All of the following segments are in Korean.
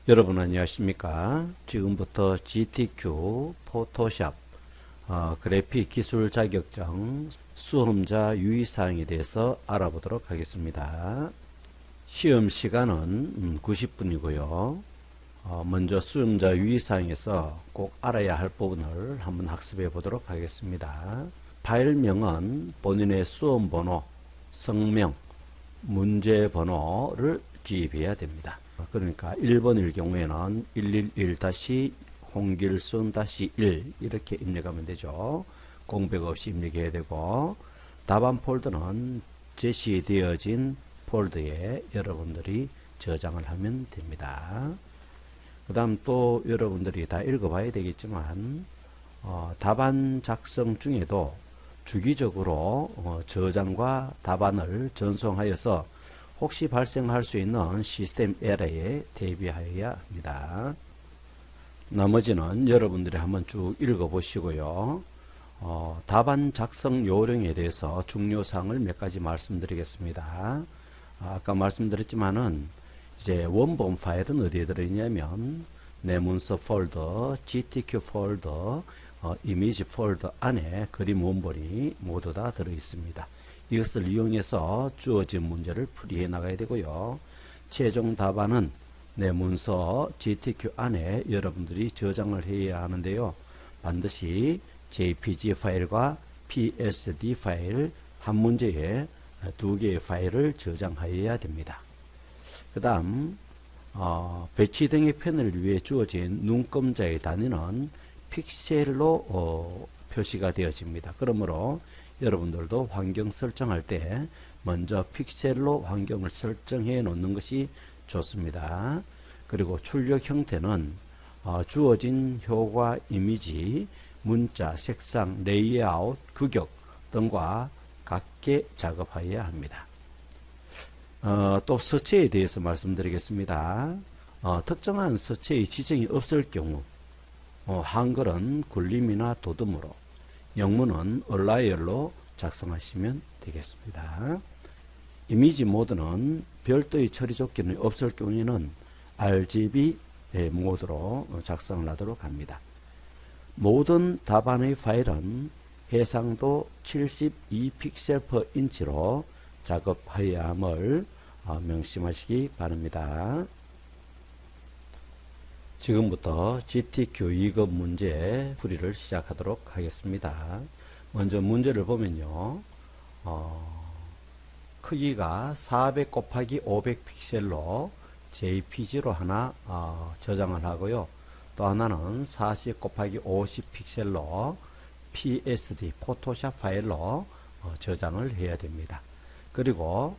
여러분 안녕하십니까? 지금부터 GTQ 포토샵 그래픽 기술 자격증 수험자 유의사항에 대해서 알아보도록 하겠습니다. 시험 시간은 90분이고요. 먼저 수험자 유의사항에서 꼭 알아야 할 부분을 한번 학습해 보도록 하겠습니다. 파일명은 본인의 수험번호, 성명, 문제번호를 기입해야 됩니다. 그러니까 1번일 경우에는 111-홍길순-1 이렇게 입력하면 되죠. 공백 없이 입력해야 되고, 답안 폴더는 제시되어진 폴더에 여러분들이 저장을 하면 됩니다. 그 다음 또 여러분들이 다 읽어봐야 되겠지만 답안 작성 중에도 주기적으로 저장과 답안을 전송하여서 혹시 발생할 수 있는 시스템 에러에 대비하여야 합니다. 나머지는 여러분들이 한번 쭉 읽어보시고요. 답안 작성 요령에 대해서 중요사항을 몇 가지 말씀드리겠습니다. 아까 말씀드렸지만은 이제 원본 파일은 어디에 들어있냐면 내 문서 폴더, GTQ 폴더, 이미지 폴더 안에 그림 원본이 모두 다 들어있습니다. 이것을 이용해서 주어진 문제를 풀이해 나가야 되고요. 최종 답안은 내 문서 GTQ 안에 여러분들이 저장을 해야 하는데요. 반드시 JPG 파일과 PSD 파일 한 문제에 두 개의 파일을 저장하여야 됩니다. 그 다음 배치 등의 편을 위해 주어진 눈금자의 단위는 픽셀로 표시가 되어집니다. 그러므로 여러분들도 환경 설정할 때 먼저 픽셀로 환경을 설정해 놓는 것이 좋습니다. 그리고 출력 형태는 주어진 효과, 이미지, 문자, 색상, 레이아웃, 규격 등과 같게 작업하여야 합니다. 또 서체에 대해서 말씀드리겠습니다. 특정한 서체의 지정이 없을 경우 한글은 굴림이나 도듬으로, 영문은 얼라이얼로 작성하시면 되겠습니다. 이미지 모드는 별도의 처리 조건이 없을 경우에는 RGB 모드로 작성을 하도록 합니다. 모든 답안의 파일은 해상도 72픽셀/인치로 작업하여야 함을 명심하시기 바랍니다. 지금부터 GTQ 2급 문제 풀이를 시작하도록 하겠습니다. 먼저 문제를 보면요. 크기가 400 곱하기 500 픽셀로 JPG로 하나 저장을 하고요. 또 하나는 40 곱하기 50 픽셀로 PSD 포토샵 파일로 저장을 해야 됩니다. 그리고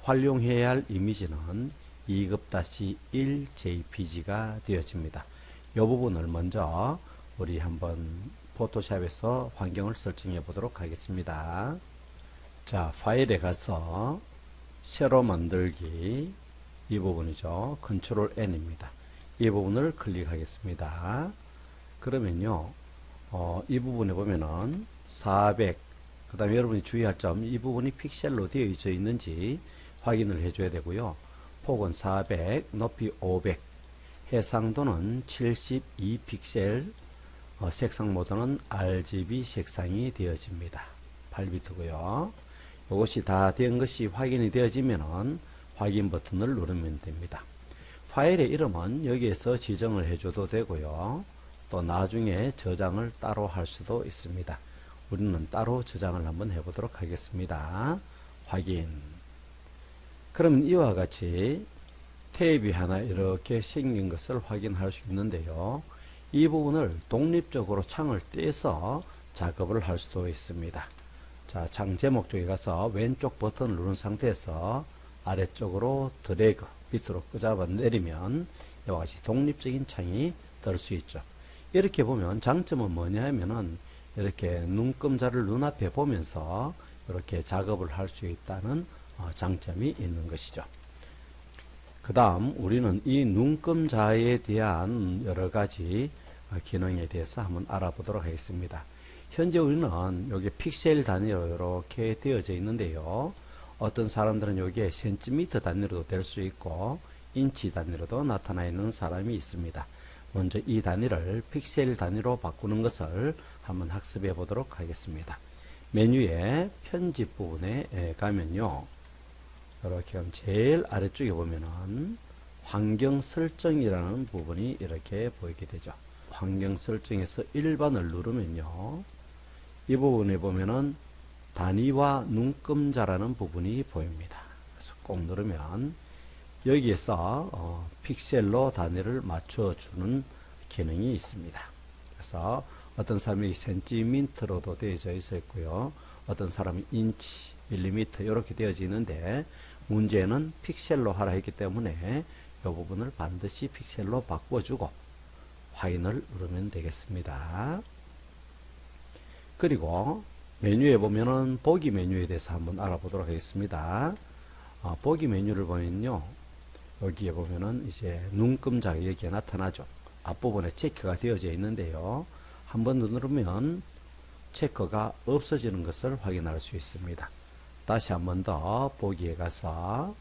활용해야 할 이미지는 2급-1 JPG가 되어집니다. 이 부분을 먼저 우리 한번 포토샵에서 환경을 설정해 보도록 하겠습니다. 자, 파일에 가서 새로 만들기, 이 부분이죠. 컨트롤 N입니다. 이 부분을 클릭하겠습니다. 그러면요, 이 부분에 보면은 400, 그 다음에 여러분이 주의할 점, 이 부분이 픽셀로 되어져 있는지 확인을 해줘야 되고요. 폭은 400, 높이 500, 해상도는 72픽셀, 색상 모드는 RGB 색상이 되어집니다. 8비트고요. 이것이 다 된 것이 확인이 되어지면은 확인 버튼을 누르면 됩니다. 파일의 이름은 여기에서 지정을 해줘도 되고요. 또 나중에 저장을 따로 할 수도 있습니다. 우리는 따로 저장을 한번 해보도록 하겠습니다. 확인. 그럼 이와 같이 탭이 하나 이렇게 생긴 것을 확인할 수 있는데요. 이 부분을 독립적으로 창을 떼서 작업을 할 수도 있습니다. 자, 창 제목 쪽에 가서 왼쪽 버튼을 누른 상태에서 아래쪽으로 드래그 밑으로 끄잡아 내리면 이와 같이 독립적인 창이 뜰 수 있죠. 이렇게 보면 장점은 뭐냐 하면은 이렇게 눈금자를 눈앞에 보면서 이렇게 작업을 할 수 있다는 장점이 있는 것이죠. 그 다음 우리는 이 눈금자에 대한 여러가지 기능에 대해서 한번 알아보도록 하겠습니다. 현재 우리는 여기 픽셀 단위로 이렇게 되어져 있는데요. 어떤 사람들은 여기에 센티미터 단위로도 될 수 있고 인치 단위로도 나타나 있는 사람이 있습니다. 먼저 이 단위를 픽셀 단위로 바꾸는 것을 한번 학습해 보도록 하겠습니다. 메뉴의 편집 부분에 가면요. 이렇게 하면 제일 아래쪽에 보면은 환경 설정이라는 부분이 이렇게 보이게 되죠. 환경 설정에서 1번을 누르면요. 이 부분에 보면은 단위와 눈금자라는 부분이 보입니다. 그래서 꼭 누르면 여기에서 픽셀로 단위를 맞춰주는 기능이 있습니다. 그래서 어떤 사람이 센티미터로도 되어져 있고요. 어떤 사람은 인치, 밀리미터 이렇게 되어져 있는데 문제는 픽셀로 하라 했기 때문에 이 부분을 반드시 픽셀로 바꿔주고 확인을 누르면 되겠습니다. 그리고 메뉴에 보면은 보기 메뉴에 대해서 한번 알아보도록 하겠습니다. 보기 메뉴를 보면요. 여기에 보면은 이제 눈금자가 여기에 나타나죠. 앞부분에 체크가 되어져 있는데요. 한번 누르면 체크가 없어지는 것을 확인할 수 있습니다. 다시 한번 더 보기에 가서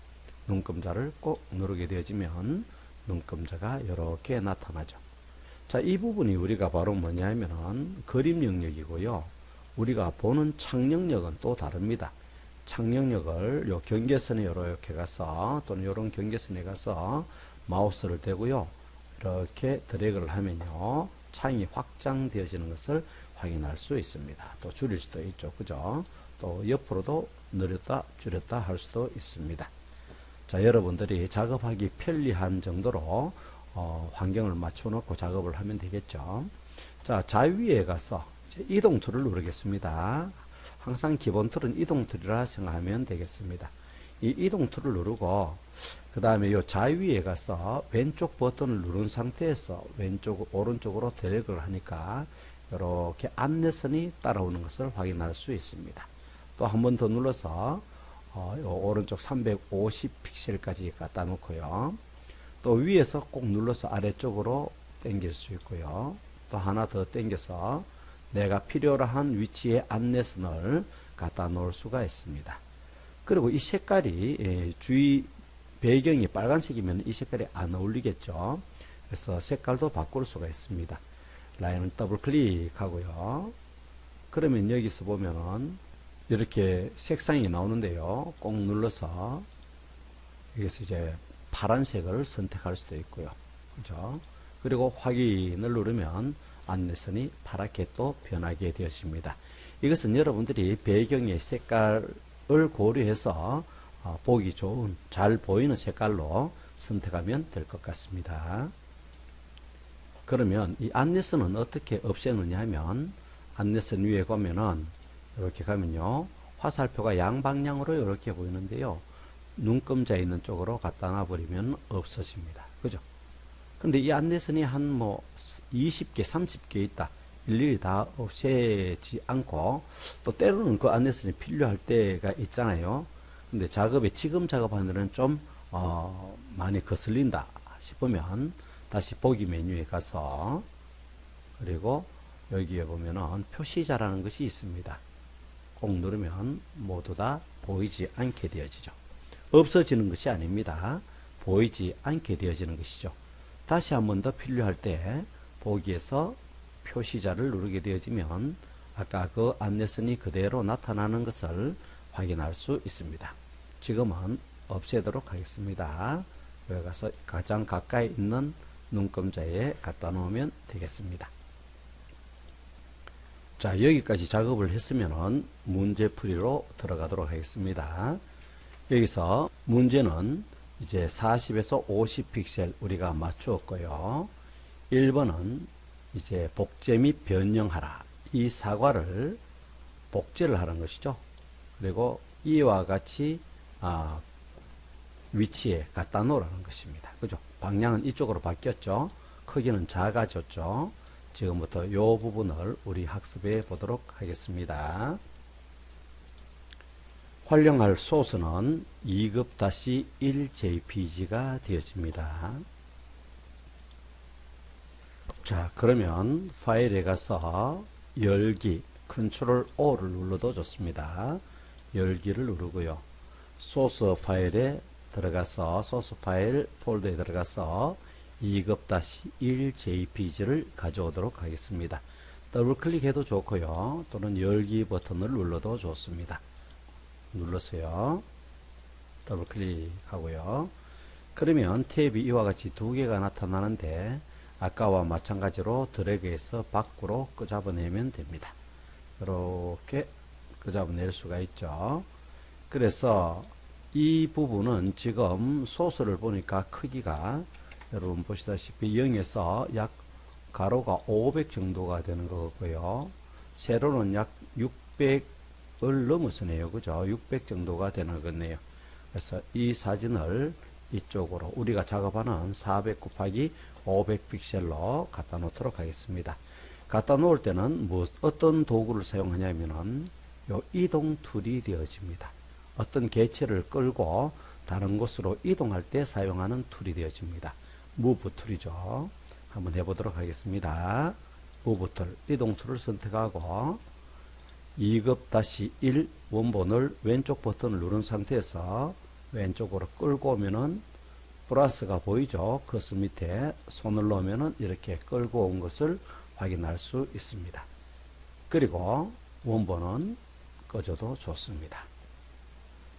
눈금자를 꼭 누르게 되어지면 눈금자가 이렇게 나타나죠. 자, 이 부분이 우리가 바로 뭐냐면은 그림 영역이고요. 우리가 보는 창영역은 또 다릅니다. 창영역을 요 경계선에 이렇게 가서 또는 이런 경계선에 가서 마우스를 대고요. 이렇게 드래그를 하면요. 창이 확장되어지는 것을 확인할 수 있습니다. 또 줄일 수도 있죠. 그죠? 또 옆으로도 늘렸다 줄였다 할 수도 있습니다. 자, 여러분들이 작업하기 편리한 정도로 환경을 맞춰 놓고 작업을 하면 되겠죠. 자, 좌위에 가서 이제 이동 툴을 누르겠습니다. 항상 기본 툴은 이동 툴이라 생각하면 되겠습니다. 이 이동 툴을 누르고 그 다음에 이 좌위에 가서 왼쪽 버튼을 누른 상태에서 왼쪽 오른쪽으로 드래그를 하니까 이렇게 안내선이 따라오는 것을 확인할 수 있습니다. 또 한 번 더 눌러서 오른쪽 350 픽셀까지 갖다 놓고요. 또 위에서 꼭 눌러서 아래쪽으로 당길 수 있고요. 또 하나 더 당겨서 내가 필요로 한 위치에 안내선을 갖다 놓을 수가 있습니다. 그리고 이 색깔이 주위 배경이 빨간색이면 이 색깔이 안 어울리겠죠. 그래서 색깔도 바꿀 수가 있습니다. 라인을 더블 클릭하고요. 그러면 여기서 보면은 이렇게 색상이 나오는데요. 꼭 눌러서 여기서 이제 파란색을 선택할 수도 있고요. 그죠? 그리고 확인을 누르면 안내선이 파랗게 또 변하게 되었습니다. 이것은 여러분들이 배경의 색깔을 고려해서 보기 좋은 잘 보이는 색깔로 선택하면 될 것 같습니다. 그러면 이 안내선은 어떻게 없애느냐 하면 안내선 위에 가면은 이렇게 가면요. 화살표가 양방향으로 이렇게 보이는데요. 눈금자 있는 쪽으로 갖다 놔버리면 없어집니다. 그죠? 근데 이 안내선이 한 뭐 20개, 30개 있다. 일일이 다 없애지 않고 또 때로는 그 안내선이 필요할 때가 있잖아요. 근데 지금 작업하는 데는 좀 많이 거슬린다 싶으면 다시 보기 메뉴에 가서 그리고 여기에 보면은 표시자라는 것이 있습니다. 꼭 누르면 모두 다 보이지 않게 되어지죠. 없어지는 것이 아닙니다. 보이지 않게 되어지는 것이죠. 다시 한 번 더 필요할 때 보기에서 표시자를 누르게 되어지면 아까 그 안내선이 그대로 나타나는 것을 확인할 수 있습니다. 지금은 없애도록 하겠습니다. 여기 가서 가장 가까이 있는 눈금자에 갖다 놓으면 되겠습니다. 자, 여기까지 작업을 했으면 문제풀이로 들어가도록 하겠습니다. 여기서 문제는 이제 40에서 50 픽셀 우리가 맞추었고요. 1번은 이제 복제 및 변형하라. 이 사과를 복제를 하는 것이죠. 그리고 이와 같이 위치에 갖다 놓으라는 것입니다. 그죠? 방향은 이쪽으로 바뀌었죠. 크기는 작아졌죠. 지금부터 이 부분을 우리 학습해 보도록 하겠습니다. 활용할 소스는 2급-1 JPG가 되어집니다. 자, 그러면 파일에 가서 열기, 컨트롤 O를 눌러도 좋습니다. 열기를 누르고요. 소스 파일에 들어가서 소스 파일 폴더에 들어가서 2급-1 JPG를 가져오도록 하겠습니다. 더블 클릭해도 좋고요. 또는 열기 버튼을 눌러도 좋습니다. 눌렀어요. 더블 클릭하고요. 그러면 탭이 이와 같이 두 개가 나타나는데 아까와 마찬가지로 드래그해서 밖으로 끄잡아내면 됩니다. 이렇게 끄잡아낼 수가 있죠. 그래서 이 부분은 지금 소스를 보니까 크기가 여러분 보시다시피 0에서 약 가로가 500 정도가 되는 것 같고요. 세로는 약 600을 넘어서네요. 그죠? 600 정도가 되는 것 같네요. 그래서 이 사진을 이쪽으로 우리가 작업하는 400 곱하기 500 픽셀로 갖다 놓도록 하겠습니다. 갖다 놓을 때는 어떤 도구를 사용하냐면은 요 이동 툴이 되어집니다. 어떤 개체를 끌고 다른 곳으로 이동할 때 사용하는 툴이 되어집니다. 무브 툴이죠. 한번 해보도록 하겠습니다. 무브 툴, 이동 툴을 선택하고 2급-1 원본을 왼쪽 버튼을 누른 상태에서 왼쪽으로 끌고 오면은 플러스가 보이죠. 커서 밑에 손을 넣으면은 이렇게 끌고 온 것을 확인할 수 있습니다. 그리고 원본은 꺼져도 좋습니다.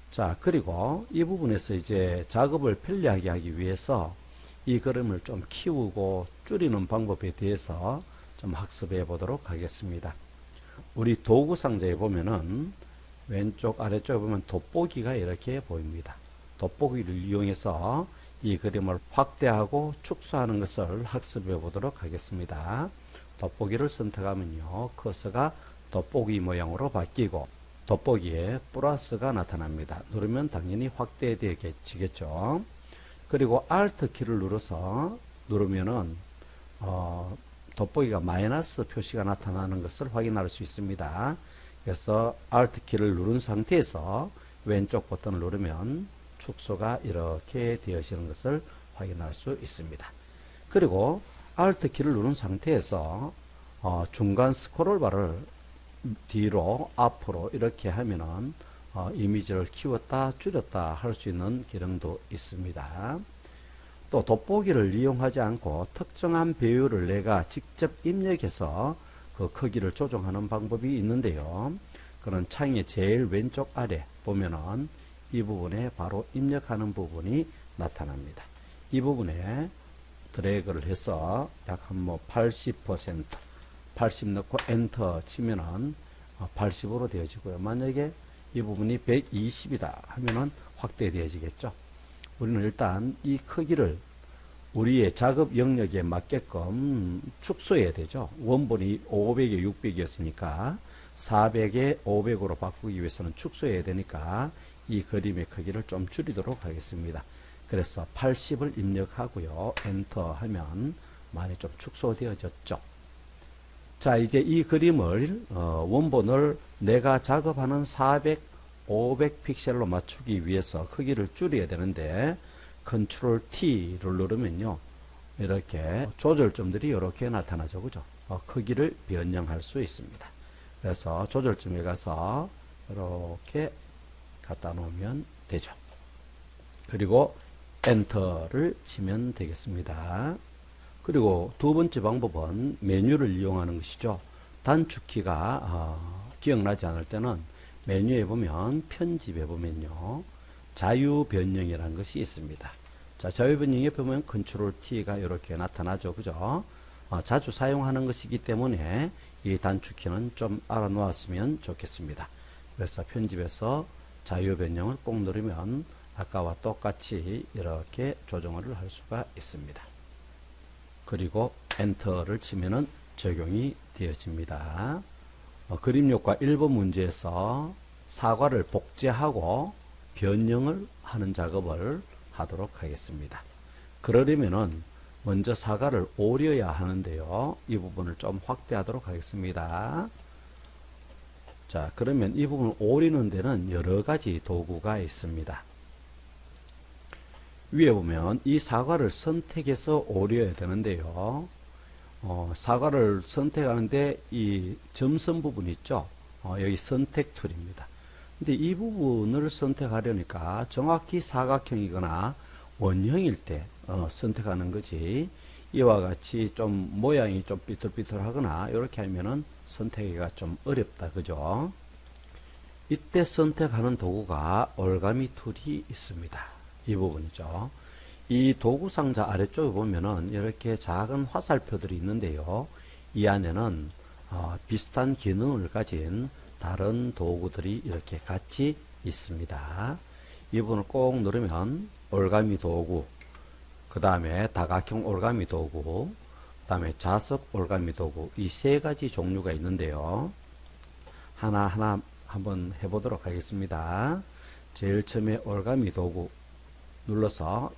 자, 그리고 이 부분에서 이제 작업을 편리하게 하기 위해서 이 그림을 좀 키우고 줄이는 방법에 대해서 좀 학습해 보도록 하겠습니다. 우리 도구 상자에 보면은 왼쪽 아래쪽에 보면 돋보기가 이렇게 보입니다. 돋보기를 이용해서 이 그림을 확대하고 축소하는 것을 학습해 보도록 하겠습니다. 돋보기를 선택하면요, 커서가 돋보기 모양으로 바뀌고 돋보기에 플러스가 나타납니다. 누르면 당연히 확대되겠죠. 그리고 Alt 키를 누르면은 돋보기가 마이너스 표시가 나타나는 것을 확인할 수 있습니다. 그래서 Alt 키를 누른 상태에서 왼쪽 버튼을 누르면 축소가 이렇게 되어지는 것을 확인할 수 있습니다. 그리고 Alt 키를 누른 상태에서 중간 스크롤 바를 뒤로 앞으로 이렇게 하면은 이미지를 키웠다 줄였다 할 수 있는 기능도 있습니다. 또 돋보기를 이용하지 않고 특정한 배율을 내가 직접 입력해서 그 크기를 조정하는 방법이 있는데요. 그런 창의 제일 왼쪽 아래 보면은 이 부분에 바로 입력하는 부분이 나타납니다. 이 부분에 드래그를 해서 약 한 80%, 80 넣고 엔터 치면은 80으로 되어지고요. 만약에 이 부분이 120이다 하면은 확대되어지겠죠. 우리는 일단 이 크기를 우리의 작업 영역에 맞게끔 축소해야 되죠. 원본이 500에 600이었으니까 400에 500으로 바꾸기 위해서는 축소해야 되니까 이 그림의 크기를 좀 줄이도록 하겠습니다. 그래서 80을 입력하고요. 엔터 하면 많이 좀 축소되어졌죠. 자, 이제 이 그림을 원본을 내가 작업하는 400, 500 픽셀로 맞추기 위해서 크기를 줄여야 되는데 컨트롤 T를 누르면요, 이렇게 조절점들이 이렇게 나타나죠. 그죠? 크기를 변형할 수 있습니다. 그래서 조절점에 가서 이렇게 갖다 놓으면 되죠. 그리고 엔터를 치면 되겠습니다. 그리고 두 번째 방법은 메뉴를 이용하는 것이죠. 단축키가 기억나지 않을 때는 메뉴에 보면 편집에 보면요, 자유 변형이라는 것이 있습니다. 자, 자유 변형에 보면 컨트롤 T가 이렇게 나타나죠. 그죠? 자주 사용하는 것이기 때문에 이 단축키는 좀 알아놓았으면 좋겠습니다. 그래서 편집에서 자유 변형을 꼭 누르면 아까와 똑같이 이렇게 조정을 할 수가 있습니다. 그리고 엔터를 치면은 적용이 되어집니다. 그림효과 1번 문제에서 사과를 복제하고 변형을 하는 작업을 하도록 하겠습니다. 그러려면은 먼저 사과를 오려야 하는데요. 이 부분을 좀 확대하도록 하겠습니다. 자, 그러면 이 부분을 오리는 데는 여러 가지 도구가 있습니다. 위에 보면 이 사과를 선택해서 오려야 되는데요. 사과를 선택하는데 이 점선 부분 있죠. 여기 선택 툴입니다. 근데 이 부분을 선택하려니까 정확히 사각형이거나 원형일 때 선택하는 거지. 이와 같이 좀 모양이 좀 삐뚤삐뚤하거나 이렇게 하면은 선택하기가 좀 어렵다. 그죠? 이때 선택하는 도구가 올가미 툴이 있습니다. 이 부분이죠. 이 도구 상자 아래쪽에 보면은 이렇게 작은 화살표들이 있는데요. 이 안에는 비슷한 기능을 가진 다른 도구들이 이렇게 같이 있습니다. 이 부분을 꼭 누르면 올가미 도구, 그 다음에 다각형 올가미 도구, 그 다음에 자석 올가미 도구, 이 세 가지 종류가 있는데요. 하나하나 한번 해보도록 하겠습니다. 제일 처음에 올가미 도구 눌러서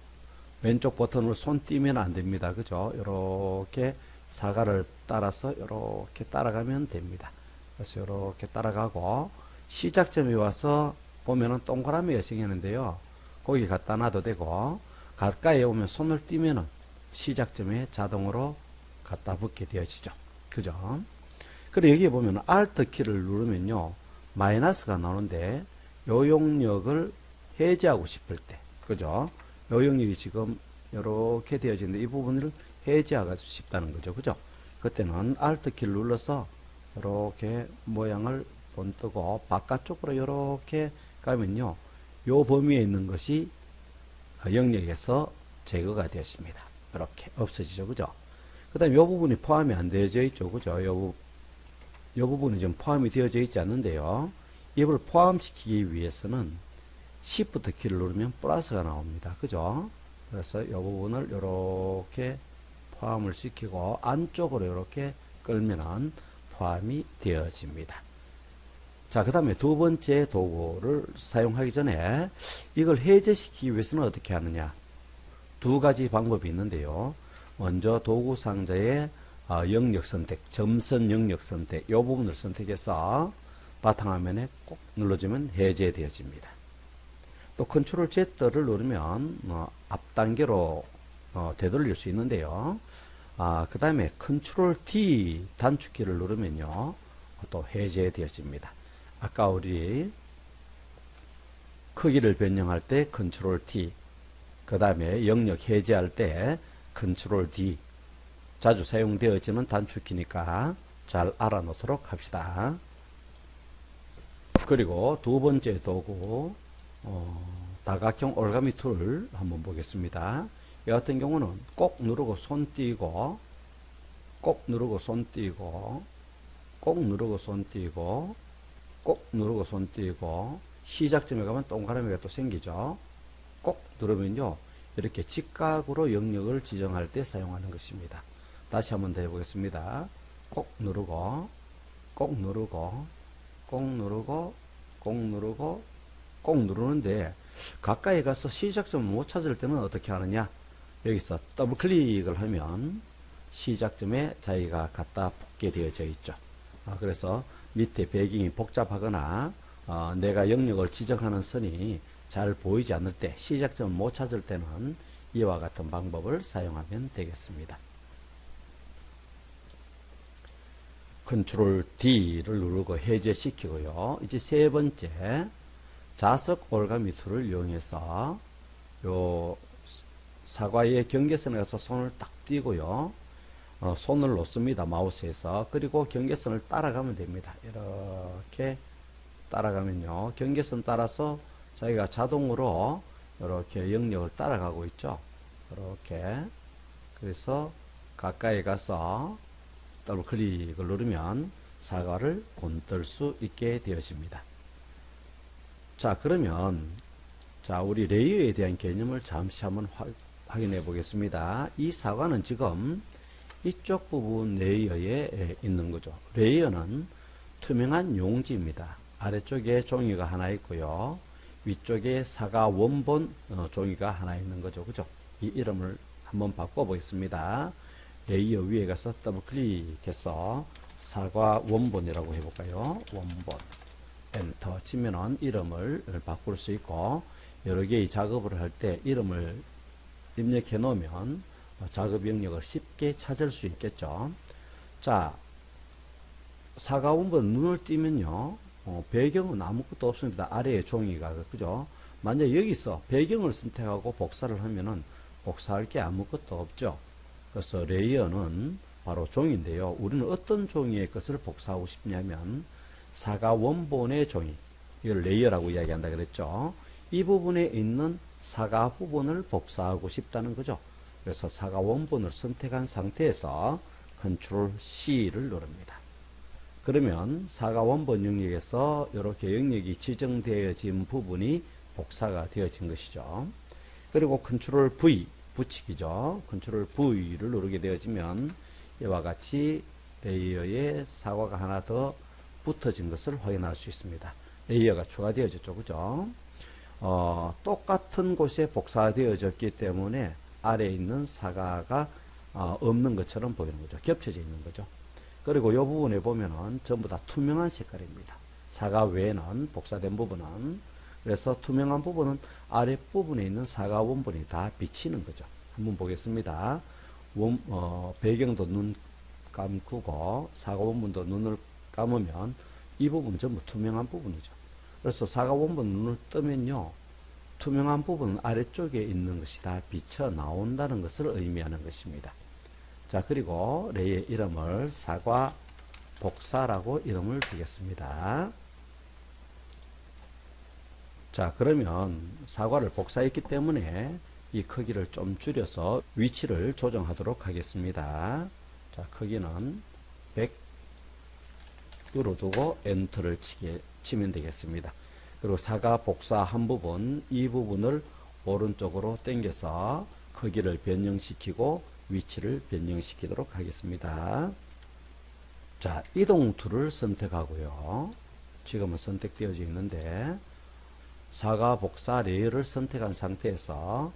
왼쪽 버튼으로 손 띄면 안 됩니다. 그죠? 이렇게 사과를 따라서 이렇게 따라가면 됩니다. 그래서 이렇게 따라가고 시작점에 와서 보면은 동그라미가 생기는데요. 거기 갖다 놔도 되고 가까이 오면 손을 띄면은 시작점에 자동으로 갖다 붙게 되어지죠. 그죠? 그리고 여기 보면 Alt 키를 누르면요. 마이너스가 나오는데 요 용력을 해제하고 싶을 때, 그죠? 요 용력이 지금 이렇게 되어지는데 이 부분을 해제하고 싶다는 거죠. 그죠? 그때는 Alt 키를 눌러서 이렇게 모양을 본뜨고 바깥쪽으로 이렇게 가면요. 요 범위에 있는 것이 영역에서 제거가 되었습니다. 이렇게 없어지죠. 그죠? 그 다음에 요 부분이 포함이 안 되어져 있죠. 그죠? 요 부분이 좀 포함이 되어져 있지 않는데요. 이걸 포함시키기 위해서는 Shift 키를 누르면 플러스가 나옵니다. 그죠? 그래서 이 부분을 이렇게 포함을 시키고 안쪽으로 이렇게 끌면은 포함이 되어집니다. 자, 그 다음에 두 번째 도구를 사용하기 전에 이걸 해제시키기 위해서는 어떻게 하느냐. 두 가지 방법이 있는데요. 먼저 도구 상자의 영역 선택, 점선 영역 선택, 이 부분을 선택해서 바탕화면에 꼭 눌러주면 해제되어집니다. 또 컨트롤 Z를 누르면 앞단계로 되돌릴 수 있는데요. 그 다음에 컨트롤 D 단축키를 누르면요. 또 해제되어집니다. 아까 우리 크기를 변경할 때 컨트롤 T, 그 다음에 영역 해제할 때 컨트롤 D, 자주 사용되어지는 단축키니까 잘 알아놓도록 합시다. 그리고 두 번째 도구 다각형 올가미 툴 한번 보겠습니다. 이 같은 경우는 꼭 누르고 손 띄고 꼭 누르고 손 띄고 꼭 누르고 손 띄고 꼭 누르고 손 띄고 시작점에 가면 동그라미가 또 생기죠. 꼭 누르면요. 이렇게 직각으로 영역을 지정할 때 사용하는 것입니다. 다시 한번 더 해보겠습니다. 꼭 누르고 꼭 누르고 꼭 누르고 꼭 누르고 꼭 누르는데 가까이 가서 시작점을 못 찾을 때는 어떻게 하느냐. 여기서 더블 클릭을 하면 시작점에 자기가 갖다 붙게 되어져 있죠. 그래서 밑에 배경이 복잡하거나 내가 영역을 지정하는 선이 잘 보이지 않을 때, 시작점을 못 찾을 때는 이와 같은 방법을 사용하면 되겠습니다. 컨트롤 D를 누르고 해제시키고요. 이제 세 번째 자석 올가미 툴을 이용해서 요 사과의 경계선에 가서 손을 딱 띄고요. 손을 놓습니다. 마우스에서. 그리고 경계선을 따라가면 됩니다. 이렇게 따라가면요. 경계선 따라서 자기가 자동으로 이렇게 영역을 따라가고 있죠. 이렇게. 그래서 가까이 가서 더블 클릭을 누르면 사과를 건들 수 있게 되어집니다. 자, 그러면 자, 우리 레이어에 대한 개념을 잠시 한번 확인해 보겠습니다. 이 사과는 지금 이쪽 부분 레이어에 있는 거죠. 레이어는 투명한 용지입니다. 아래쪽에 종이가 하나 있고요. 위쪽에 사과 원본 종이가 하나 있는 거죠. 그죠? 이 이름을 한번 바꿔 보겠습니다. 레이어 위에 가서 더블 클릭해서 사과 원본이라고 해볼까요? 원본. 엔터 치면은 이름을 바꿀 수 있고, 여러 개의 작업을 할 때 이름을 입력해 놓으면 작업 영역을 쉽게 찾을 수 있겠죠. 자, 사과 원본 눈을 띄면요, 배경은 아무것도 없습니다. 아래에 종이가. 그죠? 만약 여기서 배경을 선택하고 복사를 하면은 복사할 게 아무것도 없죠. 그래서 레이어는 바로 종인데요. 우리는 어떤 종이의 것을 복사하고 싶냐면 사과 원본의 종이, 이걸 레이어라고 이야기한다 그랬죠. 이 부분에 있는 사과 부분을 복사하고 싶다는 거죠. 그래서 사과 원본을 선택한 상태에서 컨트롤 C를 누릅니다. 그러면 사과 원본 영역에서 이렇게 영역이 지정되어진 부분이 복사가 되어진 것이죠. 그리고 컨트롤 V, 붙이기죠. 컨트롤 V를 누르게 되어지면 이와 같이 레이어에 사과가 하나 더 붙어진 것을 확인할 수 있습니다. 레이어가 추가되어졌죠. 그죠? 똑같은 곳에 복사되어졌기 때문에 아래에 있는 사과가 없는 것처럼 보이는 거죠. 겹쳐져 있는 거죠. 그리고 이 부분에 보면은 전부 다 투명한 색깔입니다. 사과 외에는 복사된 부분은, 그래서 투명한 부분은 아랫부분에 있는 사과 원본이 다 비치는 거죠. 한번 보겠습니다. 배경도 눈 감고 사과 원본도 눈을 감으면 이 부분은 전부 투명한 부분이죠. 그래서 사과 원본 눈을 뜨면요, 투명한 부분은 아래쪽에 있는 것이 다 비쳐 나온다는 것을 의미하는 것입니다. 자, 그리고 레이의 이름을 사과 복사라고 이름을 두겠습니다. 자, 그러면 사과를 복사했기 때문에 이 크기를 좀 줄여서 위치를 조정하도록 하겠습니다. 자, 크기는 100으로 두고 엔터를 치면 되겠습니다. 그리고 사과 복사 한 부분, 이 부분을 오른쪽으로 당겨서 크기를 변형시키고 위치를 변형시키도록 하겠습니다. 자, 이동 툴을 선택하고요. 지금은 선택되어져 있는데 사과 복사 레이어를 선택한 상태에서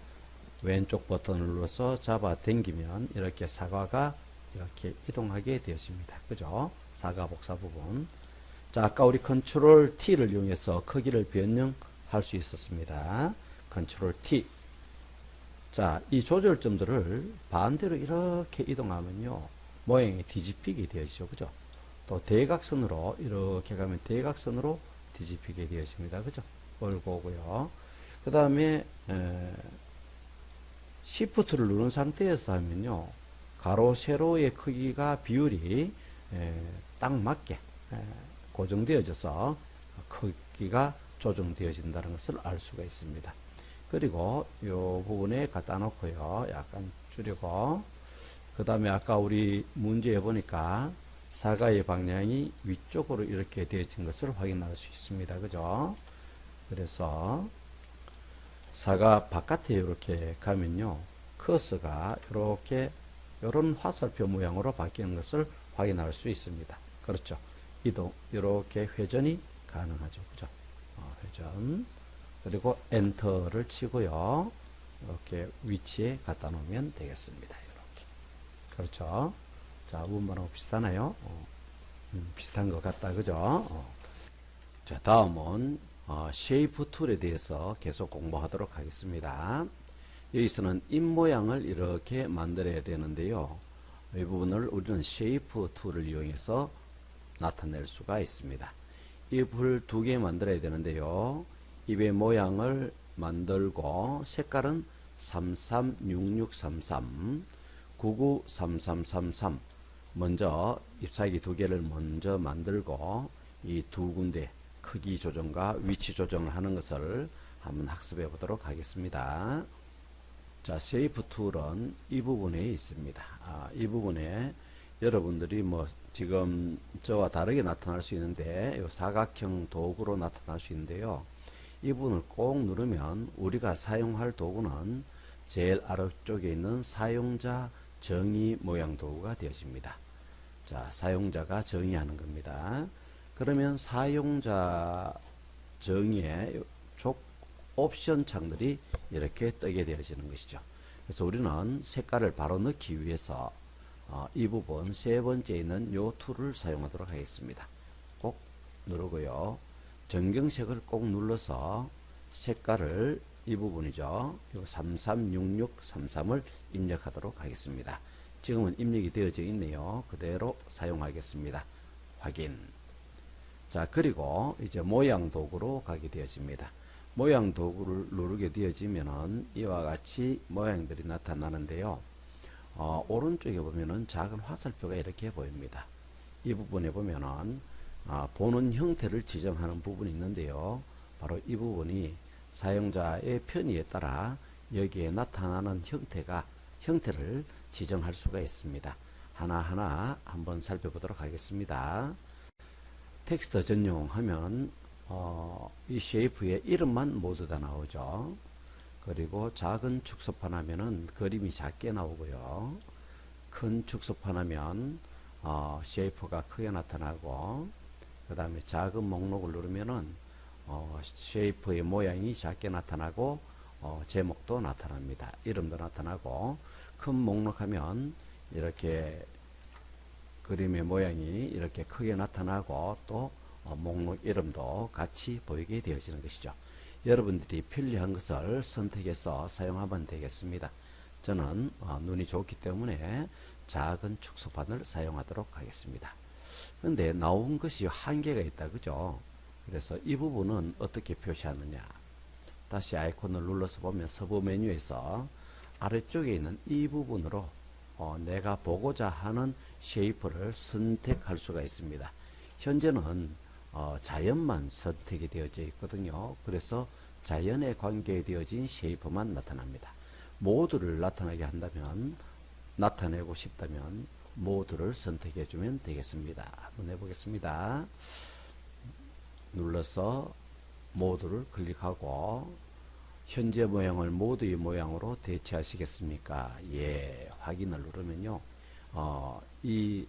왼쪽 버튼을 눌러서 잡아 당기면 이렇게 사과가 이렇게 이동하게 되었습니다. 그죠? 사과 복사 부분. 자, 아까 우리 컨트롤 T를 이용해서 크기를 변형할 수 있었습니다. 컨트롤 T. 자, 이 조절점들을 반대로 이렇게 이동하면요, 모양이 뒤집히게 되어지죠. 그죠? 또 대각선으로 이렇게 가면 대각선으로 뒤집히게 되어집니다. 그죠? 올고 오고요. 그 다음에 Shift를 누른 상태에서 하면요, 가로 세로의 크기가 비율이 딱 맞게 고정되어져서 크기가 조정되어진다는 것을 알 수가 있습니다. 그리고 이 부분에 갖다 놓고요, 약간 줄이고, 그 다음에 아까 우리 문제에 보니까 사과의 방향이 위쪽으로 이렇게 되어진 것을 확인할 수 있습니다. 그죠? 그래서 사과 바깥에 이렇게 가면요, 커서가 이렇게 이런 화살표 모양으로 바뀌는 것을 확인할 수 있습니다. 그렇죠? 이동, 이렇게 회전이 가능하죠. 그죠? 회전. 그리고 엔터를 치고요, 이렇게 위치에 갖다 놓으면 되겠습니다. 이렇게. 그렇죠? 자, 원본하고 비슷하나요? 비슷한 것 같다. 그죠? 자, 다음은 쉐이프 툴에 대해서 계속 공부하도록 하겠습니다. 여기서는 입모양을 이렇게 만들어야 되는데요, 이 부분을 우리는 쉐이프 툴을 이용해서 나타낼 수가 있습니다. 입을 두 개 만들어야 되는데요, 입의 모양을 만들고 색깔은 336633, 993333. 먼저 잎사귀 두 개를 먼저 만들고 이 두 군데 크기 조정과 위치 조정을 하는 것을 한번 학습해 보도록 하겠습니다. 자, 쉐이프 툴은 이 부분에 있습니다. 이 부분에 여러분들이 뭐 지금 저와 다르게 나타날 수 있는데, 이 사각형 도구로 나타날 수 있는데요, 이 부분을 꼭 누르면 우리가 사용할 도구는 제일 아래쪽에 있는 사용자 정의 모양 도구가 되어집니다. 자, 사용자가 정의하는 겁니다. 그러면 사용자 정의의 쪽 옵션 창들이 이렇게 뜨게 되어지는 것이죠. 그래서 우리는 색깔을 바로 넣기 위해서 이 부분 세 번째 있는 이 툴을 사용하도록 하겠습니다. 꼭 누르고요, 전경색을 꼭 눌러서 색깔을 이 부분이죠, 336633을 입력하도록 하겠습니다. 지금은 입력이 되어져 있네요. 그대로 사용하겠습니다. 확인. 자, 그리고 이제 모양 도구로 가게 되어집니다. 모양 도구를 누르게 되어지면은 이와 같이 모양들이 나타나는데요. 오른쪽에 보면은 작은 화살표가 이렇게 보입니다. 이 부분에 보면은 보는 형태를 지정하는 부분이 있는데요. 바로 이 부분이 사용자의 편의에 따라 여기에 나타나는 형태를 지정할 수가 있습니다. 하나하나 한번 살펴보도록 하겠습니다. 텍스트 전용하면 이 쉐이프의 이름만 모두 다 나오죠. 그리고 작은 축소판 하면은 그림이 작게 나오고요. 큰 축소판 하면 쉐이프가 크게 나타나고, 그 다음에 작은 목록을 누르면은 쉐이프의 모양이 작게 나타나고 제목도 나타납니다. 이름도 나타나고, 큰 목록하면 이렇게 그림의 모양이 이렇게 크게 나타나고 또 목록 이름도 같이 보이게 되어지는 것이죠. 여러분들이 편리한 것을 선택해서 사용하면 되겠습니다. 저는 눈이 좋기 때문에 작은 축소판을 사용하도록 하겠습니다. 그런데 나온 것이 한계가 있다, 그죠? 그래서 이 부분은 어떻게 표시하느냐. 다시 아이콘을 눌러서 보면 서브 메뉴에서 아래쪽에 있는 이 부분으로 내가 보고자 하는 쉐이프를 선택할 수가 있습니다. 현재는 자연만 선택이 되어져 있거든요. 그래서 자연에 관계되어진 쉐이프만 나타납니다. 모두를 나타내고 싶다면 모두를 선택해 주면 되겠습니다. 한번 해보겠습니다. 눌러서 모두를 클릭하고 현재 모양을 모두의 모양으로 대체하시겠습니까? 예, 확인을 누르면요. 이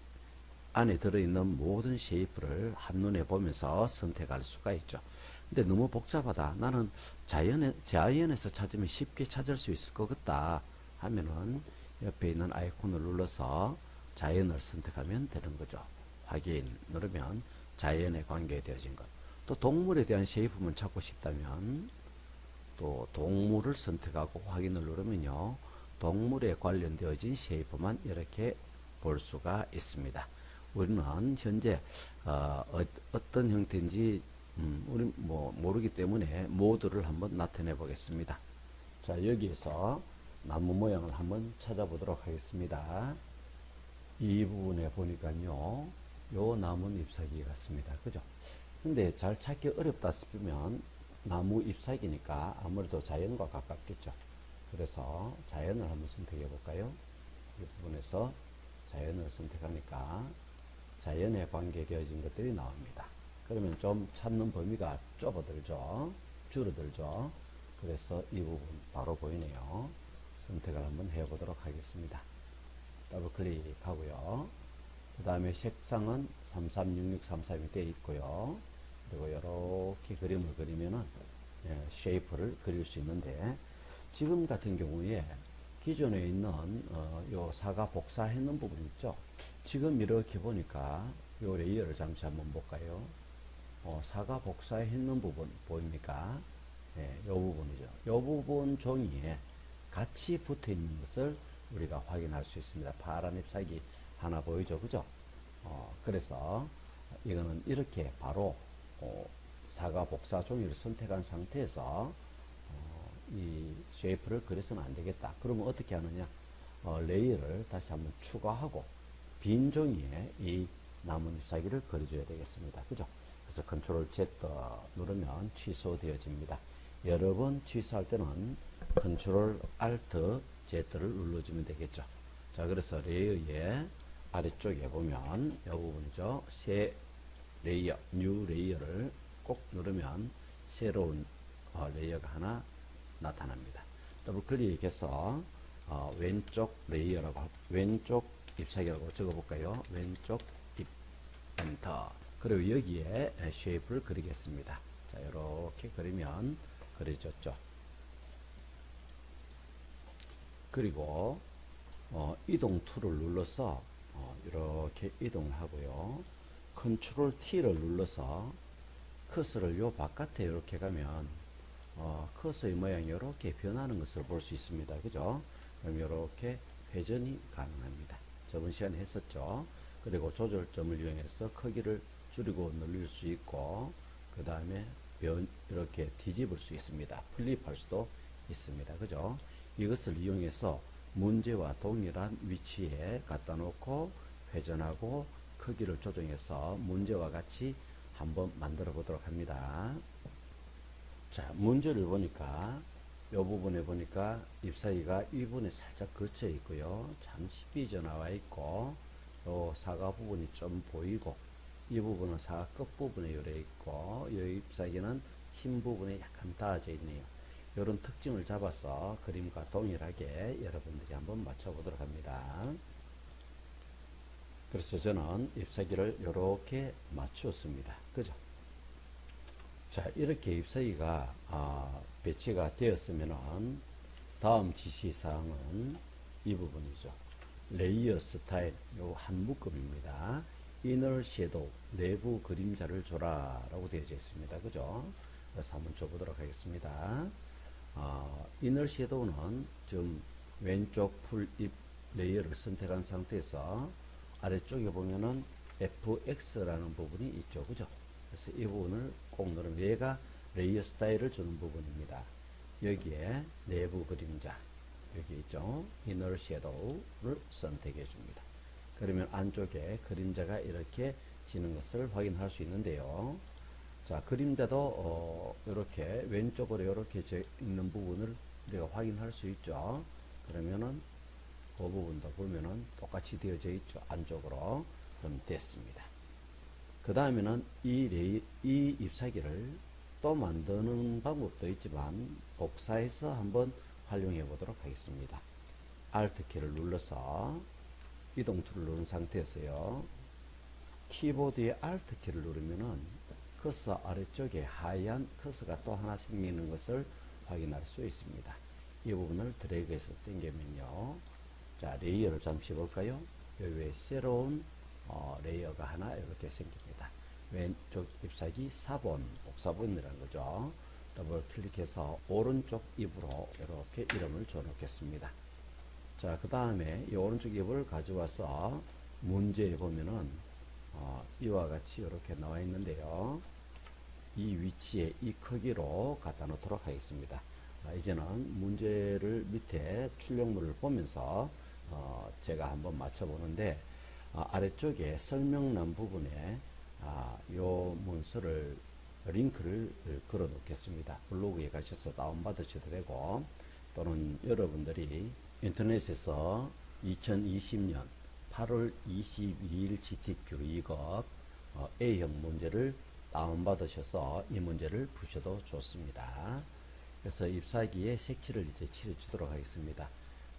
안에 들어있는 모든 쉐이프를 한눈에 보면서 선택할 수가 있죠. 근데 너무 복잡하다. 나는 자연에서 찾으면 쉽게 찾을 수 있을 것 같다 하면은 옆에 있는 아이콘을 눌러서 자연을 선택하면 되는 거죠. 확인 누르면 자연에 관계되어진 것. 또 동물에 대한 쉐이프만 찾고 싶다면 또 동물을 선택하고 확인을 누르면요. 동물에 관련되어진 쉐이프만 이렇게 볼 수가 있습니다. 우리는 현재 어떤 형태인지 우리 모르기 때문에 모두를 한번 나타내 보겠습니다. 자, 여기에서 나무 모양을 한번 찾아보도록 하겠습니다. 이 부분에 보니까요, 요 나무는 잎사귀 같습니다. 그죠? 근데 잘 찾기 어렵다 싶으면 나무 잎사귀니까 아무래도 자연과 가깝겠죠. 그래서 자연을 한번 선택해 볼까요? 이 부분에서 자연을 선택하니까 자연에 관계되어진 것들이 나옵니다. 그러면 좀 찾는 범위가 줄어들죠. 그래서 이 부분 바로 보이네요. 선택을 한번 해보도록 하겠습니다. 더블 클릭하고요. 그 다음에 색상은 336633이 되어 있고요. 그리고 이렇게 그림을 그리면은 쉐이프를 그릴 수 있는데, 지금 같은 경우에 기존에 있는 요 사과 복사했는 부분 있죠. 지금 이렇게 보니까 요 레이어를 잠시 한번 볼까요? 사과 복사했는 부분 보입니까? 요 부분이죠. 요 부분 종이에 같이 붙어 있는 것을 우리가 확인할 수 있습니다. 파란 잎사귀 하나 보이죠, 그죠? 그래서 이거는 이렇게 바로 사과 복사 종이를 선택한 상태에서 이 쉐이프를 그려서는 안 되겠다. 그러면 어떻게 하느냐? 레이어를 다시 한번 추가하고 빈 종이에 이 남은 잎사귀를 그려줘야 되겠습니다. 그죠? 그래서 컨트롤 Z 누르면 취소되어집니다. 여러 번 취소할 때는 컨트롤 Alt Z를 눌러주면 되겠죠. 자, 그래서 레이어의 아래쪽에 보면 이 부분이죠. 새 레이어, 뉴 레이어를 꼭 누르면 새로운 레이어가 하나 나타납니다. 더블 클릭해서 왼쪽 레이어라고, 왼쪽 잎사귀라고 적어볼까요? 왼쪽 잎, 엔터. 그리고 여기에 쉐이프를 그리겠습니다. 자, 이렇게 그리면 그려졌죠. 그리고 이동 툴을 눌러서 이렇게 이동을 하고요. 컨트롤 T를 눌러서 커서를 요 바깥에 이렇게 가면 커서의 모양이 이렇게 변하는 것을 볼 수 있습니다. 그죠? 그럼 이렇게 회전이 가능합니다. 저번 시간에 했었죠. 그리고 조절점을 이용해서 크기를 줄이고 늘릴 수 있고, 그 다음에 이렇게 뒤집을 수 있습니다. 플립할 수도 있습니다. 그죠? 이것을 이용해서 문제와 동일한 위치에 갖다 놓고 회전하고 크기를 조정해서 문제와 같이 한번 만들어 보도록 합니다. 자, 문제를 보니까 이 부분에 보니까 잎사귀가 이 부분에 살짝 걸쳐 있고요. 잠시 삐져나와 있고, 요 사과 부분이 좀 보이고, 이 부분은 사과 끝부분에 요래 있고, 이 잎사귀는 흰 부분에 약간 닿아져 있네요. 이런 특징을 잡아서 그림과 동일하게 여러분들이 한번 맞춰보도록 합니다. 그래서 저는 잎사귀를 이렇게 맞추었습니다. 그죠? 자, 이렇게 잎사귀가 배치가 되었으면은 다음 지시사항은 이 부분이죠. 레이어 스타일, 요 한 묶음입니다. 이너 섀도우, 내부 그림자를 줘라 라고 되어져 있습니다. 그죠? 그래서 한번 줘보도록 하겠습니다. 이너 섀도우는 지금 왼쪽 풀잎 레이어를 선택한 상태에서 아래쪽에 보면은 FX라는 부분이 있죠. 그죠? 그래서 이 부분을 꼭 누르면 얘가 레이어 스타일을 주는 부분입니다. 여기에 내부 그림자, 여기 있죠. 이너 섀도우를 선택해 줍니다. 그러면 안쪽에 그림자가 이렇게 지는 것을 확인할 수 있는데요. 자, 그림자도 이렇게 왼쪽으로 이렇게 있는 부분을 우리가 확인할 수 있죠. 그러면은 그 부분도 보면은 똑같이 되어져 있죠. 안쪽으로. 그럼 됐습니다. 그 다음에는 이 잎사귀를 또 만드는 방법도 있지만 복사해서 한번 활용해 보도록 하겠습니다. Alt 키를 눌러서 이동 툴을 누른 상태에서요. 키보드의 Alt 키를 누르면은 커서 아래쪽에 하얀 커서가 또 하나 생기는 것을 확인할 수 있습니다. 이 부분을 드래그해서 당기면요. 자, 레이어를 잠시 볼까요? 여기 왜 새로운 레이어가 하나 이렇게 생깁니다. 왼쪽 잎사귀 4번, 복사본이라는 거죠. 더블 클릭해서 오른쪽 잎으로 이렇게 이름을 줘 놓겠습니다. 자, 그 다음에 이 오른쪽 잎을 가져와서 문제에 보면은 이와 같이 이렇게 나와 있는데요. 이 위치에 이 크기로 갖다 놓도록 하겠습니다. 이제는 문제를 밑에 출력물을 보면서 제가 한번 맞춰보는데 아래쪽에 설명란 부분에 요 문서를 링크를 걸어 놓겠습니다. 블로그에 가셔서 다운받으셔도 되고 또는 여러분들이 인터넷에서 2020년 8월 22일 GTQ 2급 A형 문제를 다운받으셔서 이 문제를 푸셔도 좋습니다. 그래서 잎사귀에 색칠을 이제 칠해 주도록 하겠습니다.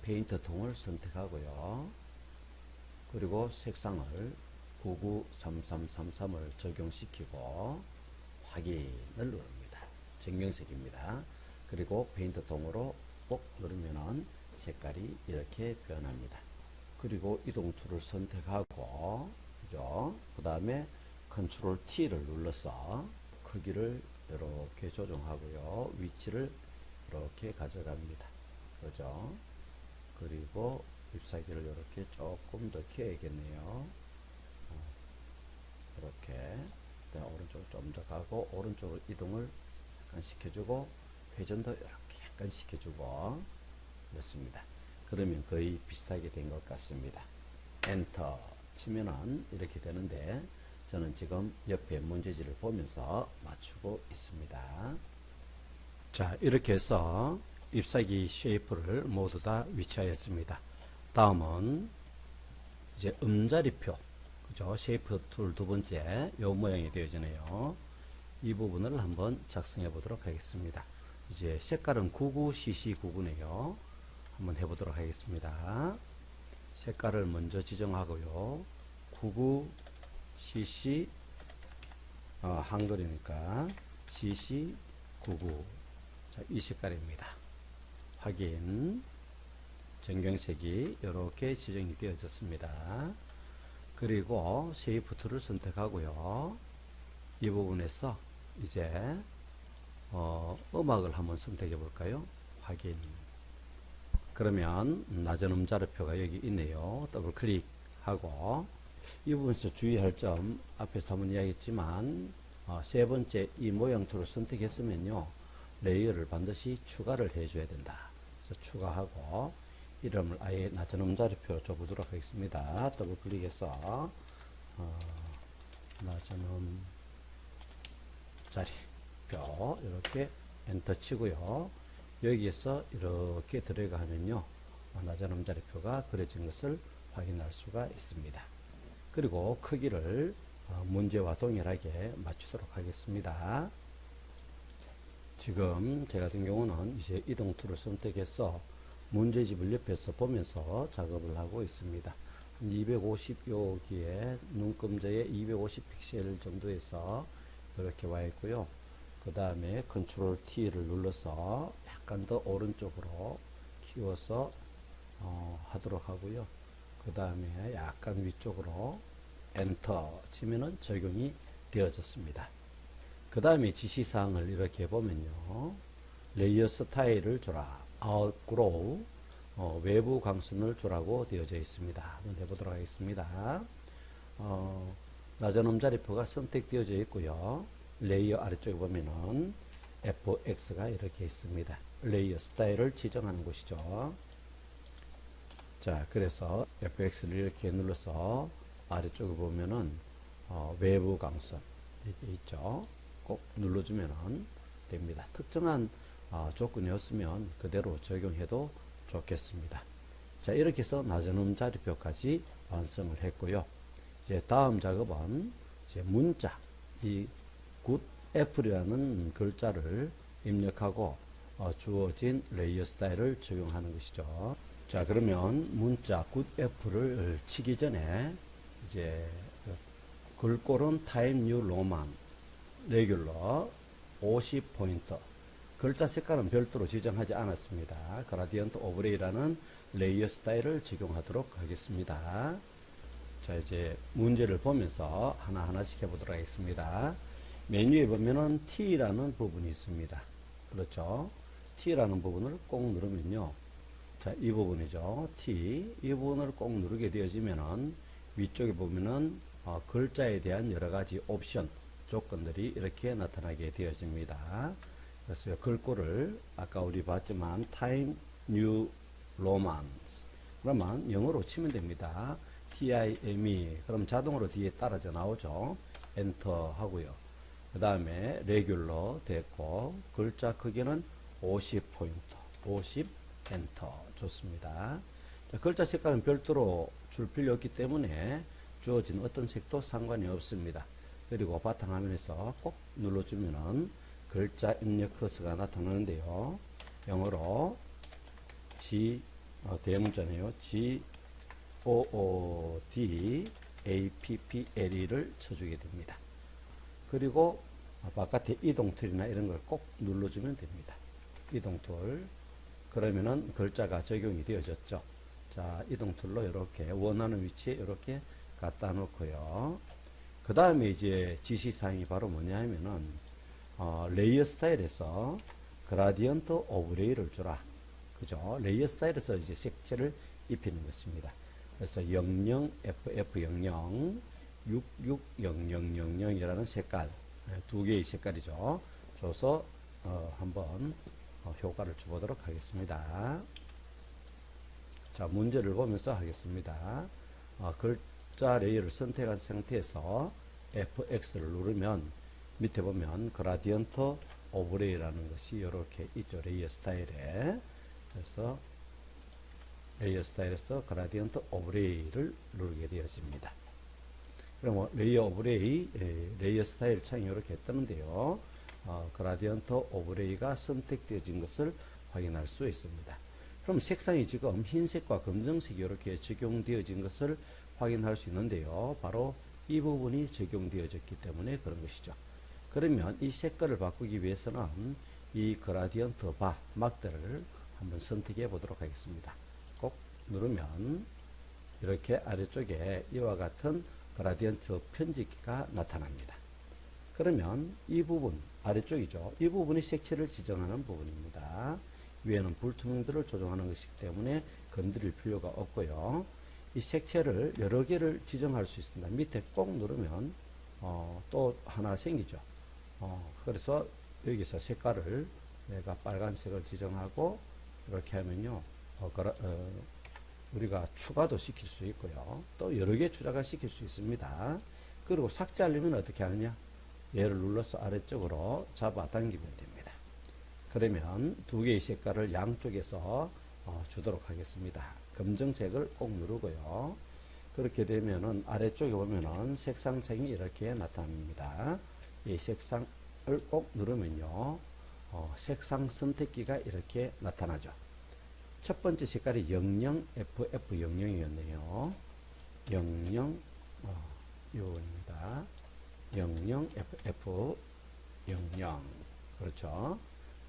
페인트 통을 선택하고요. 그리고 색상을 993333을 적용시키고 확인을 누릅니다. 정경색입니다. 그리고 페인트 통으로 꼭 누르면은 색깔이 이렇게 변합니다. 그리고 이동 툴을 선택하고, 그죠? 그 다음에 컨트롤 T를 눌러서 크기를 이렇게 조정하고요. 위치를 이렇게 가져갑니다. 그죠? 그리고 잎사귀를 이렇게 조금 더 키워야겠네요. 이렇게. 오른쪽으로 좀 더 가고, 오른쪽으로 이동을 약간 시켜주고, 회전도 이렇게 약간 시켜주고, 그렇습니다. 그러면 거의 비슷하게 된 것 같습니다. 엔터 치면은 이렇게 되는데, 저는 지금 옆에 문제지를 보면서 맞추고 있습니다. 자, 이렇게 해서 잎사귀 쉐이프를 모두 다 위치하였습니다. 다음은 이제 음자리표, 그죠? 쉐이프 툴 두 번째 요 모양이 되어지네요. 이 부분을 한번 작성해 보도록 하겠습니다. 이제 색깔은 99cc99네요. 한번 해보도록 하겠습니다. 색깔을 먼저 지정하고요. 99cc 한글이니까 cc99. 자, 이 색깔입니다. 확인. 전경색이 이렇게 지정이 되어졌습니다. 그리고 쉐이프 툴을 선택하고요. 이 부분에서 이제 음악을 한번 선택해 볼까요? 확인. 그러면 낮은 음자료표가 여기 있네요. 더블 클릭하고 이 부분에서 주의할 점 앞에서 한번 이야기했지만 세 번째 이 모양 툴을 선택했으면요 레이어를 반드시 추가를 해줘야 된다. 그래서 추가하고 이름을 아예 낮은 음자리표로 줘보도록 하겠습니다. 더블 클릭해서 낮은 음자리표 이렇게 엔터 치고요. 여기에서 이렇게 들어가 하면요 낮은 음자리표가 그려진 것을 확인할 수가 있습니다. 그리고 크기를 문제와 동일하게 맞추도록 하겠습니다. 지금 제 같은 경우는 이제 이동 툴을 선택해서 문제집을 옆에서 보면서 작업을 하고 있습니다. 250 여기에 눈금자에 250 픽셀 정도에서 이렇게 와 있고요. 그 다음에 컨트롤 T를 눌러서 약간 더 오른쪽으로 키워서 하도록 하고요. 그 다음에 약간 위쪽으로 엔터 치면은 적용이 되어졌습니다. 그 다음에 지시사항을 이렇게 보면요. 레이어 스타일을 줘라. outgrow 외부 광선을 주라고 되어져 있습니다. 한번 해보도록 하겠습니다. 낮은 음자리표가 선택되어져 있고요. 레이어 아래쪽에 보면은 FX가 이렇게 있습니다. 레이어 스타일을 지정하는 곳이죠. 자, 그래서 FX를 이렇게 눌러서 아래쪽에 보면은 외부 광선 이렇게 있죠. 꼭 눌러주면 됩니다. 특정한 조건이었으면 그대로 적용해도 좋겠습니다. 자, 이렇게 해서 낮은 음자리표까지 완성을 했고요. 이제 다음 작업은 이제 문자, 이 good apple이라는 글자를 입력하고 주어진 레이어 스타일을 적용하는 것이죠. 자, 그러면 문자 good apple을 치기 전에 이제 글꼴은 타임 뉴 로만 레귤러 50포인트 글자 색깔은 별도로 지정하지 않았습니다. 그라디언트 오브레이라는 레이어 스타일을 적용하도록 하겠습니다. 자, 이제 문제를 보면서 하나하나씩 해보도록 하겠습니다. 메뉴에 보면은 T라는 부분이 있습니다. 그렇죠? T라는 부분을 꼭 누르면요. 자, 이 부분이죠. T. 이 부분을 꼭 누르게 되어지면은 위쪽에 보면은 글자에 대한 여러 가지 옵션, 조건들이 이렇게 나타나게 되어집니다. 그래서 글꼴을 아까 우리 봤지만 Time New Romance 그러면 영어로 치면 됩니다. TIME 그럼 자동으로 뒤에 따라져 나오죠. 엔터 하고요. 그 다음에 레귤러 됐고 글자 크기는 50포인트 50 엔터 좋습니다. 자, 글자 색깔은 별도로 줄 필요 없기 때문에 주어진 어떤 색도 상관이 없습니다. 그리고 바탕화면에서 꼭 눌러주면은 글자 입력 커서가 나타나는데요. 영어로 대문자네요. GOODAPPLE를 쳐주게 됩니다. 그리고 바깥에 이동 툴이나 이런 걸 꼭 눌러주면 됩니다. 이동 툴. 그러면은 글자가 적용이 되어졌죠. 자, 이동 툴로 이렇게 원하는 위치에 이렇게 갖다 놓고요. 그 다음에 이제 지시사항이 바로 뭐냐 하면은 레이어 스타일에서 그라디언트 오브레이를 주라. 그죠? 레이어 스타일에서 이제 색채를 입히는 것입니다. 그래서 00FF00 660000이라는 색깔 두 개의 색깔이죠. 줘서 한번 효과를 줘보도록 하겠습니다. 자, 문제를 보면서 하겠습니다. 글자 레이어를 선택한 상태에서 FX를 누르면 밑에 보면 그라디언트 오브레이라는 것이 이렇게 있죠. 레이어 스타일에. 그래서 레이어 스타일에서 그라디언트 오브레이를 누르게 되어집니다. 그럼 레이어 오브레이, 레이어 스타일 창이 이렇게 뜨는데요. 그라디언트 오브레이가 선택되어진 것을 확인할 수 있습니다. 그럼 색상이 지금 흰색과 검정색이 이렇게 적용되어진 것을 확인할 수 있는데요. 바로 이 부분이 적용되어졌기 때문에 그런 것이죠. 그러면 이 색깔을 바꾸기 위해서는 이 그라디언트 바, 막대를 한번 선택해 보도록 하겠습니다. 꼭 누르면 이렇게 아래쪽에 이와 같은 그라디언트 편집기가 나타납니다. 그러면 이 부분, 아래쪽이죠. 이 부분이 색채를 지정하는 부분입니다. 위에는 불투명도를 조정하는 것이기 때문에 건드릴 필요가 없고요. 이 색채를 여러 개를 지정할 수 있습니다. 밑에 꼭 누르면 또 하나 생기죠. 그래서 여기서 색깔을 내가 빨간색을 지정하고 이렇게 하면요. 우리가 추가도 시킬 수 있고요. 또 여러 개 추가가 시킬 수 있습니다. 그리고 삭제하려면 어떻게 하느냐? 얘를 눌러서 아래쪽으로 잡아당기면 됩니다. 그러면 두 개의 색깔을 양쪽에서 주도록 하겠습니다. 검정색을 꼭 누르고요. 그렇게 되면은 아래쪽에 보면은 색상창이 이렇게 나타납니다. 이 색상을 꼭 누르면요. 색상 선택기가 이렇게 나타나죠. 첫 번째 색깔이 00FF00이었네요. 00, 요겁니다. 00FF00. 그렇죠.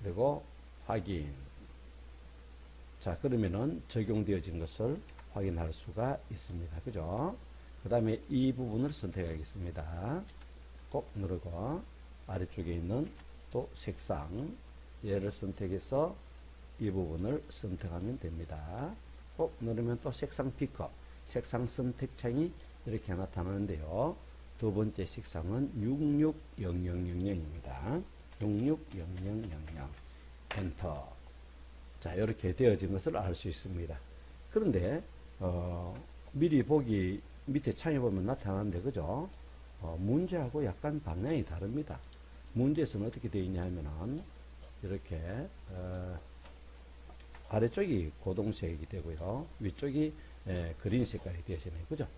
그리고 확인. 자, 그러면은 적용되어진 것을 확인할 수가 있습니다. 그죠? 그 다음에 이 부분을 선택하겠습니다. 꼭 누르고 아래쪽에 있는 또 색상 얘를 선택해서 이 부분을 선택하면 됩니다. 꼭 누르면 또 색상 피커, 색상 선택창이 이렇게 나타나는데요. 두 번째 색상은 660000입니다. 660000 엔터. 자, 이렇게 되어진 것을 알 수 있습니다. 그런데 미리 보기 밑에 창에 보면 나타나는데 그죠? 문제하고 약간 방향이 다릅니다. 문제에서는 어떻게 되어 있냐 하면은 이렇게 아래쪽이 고동색이 되고요. 위쪽이 그린 색깔이 되어지네요. 그죠?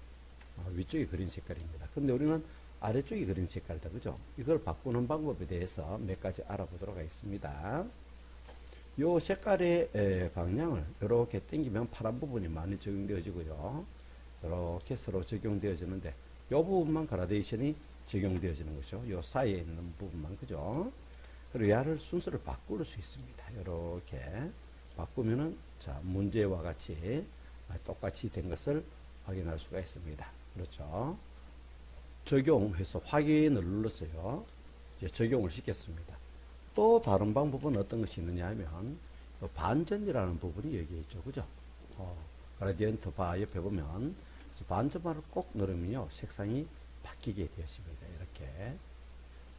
위쪽이 그린 색깔입니다. 근데 우리는 아래쪽이 그린 색깔이다. 그죠? 이걸 바꾸는 방법에 대해서 몇 가지 알아보도록 하겠습니다. 요 색깔의 방향을 이렇게 당기면 파란 부분이 많이 적용되어지고요. 이렇게 서로 적용되어지는데 요 부분만 그라데이션이 적용되어지는 것이죠. 요 사이에 있는 부분만. 그죠? 그리고 얘를 순서를 바꿀 수 있습니다. 이렇게 바꾸면은 자, 문제와 같이 똑같이 된 것을 확인할 수가 있습니다. 그렇죠? 적용해서 확인을 눌렀어요. 이제 적용을 시켰습니다. 또 다른 방법은 어떤 것이 있느냐 하면 반전이라는 부분이 여기 있죠. 그죠? 그라디언트 바 옆에 보면 반전바를 꼭 누르면요. 색상이 바뀌게 되었습니다. 이렇게.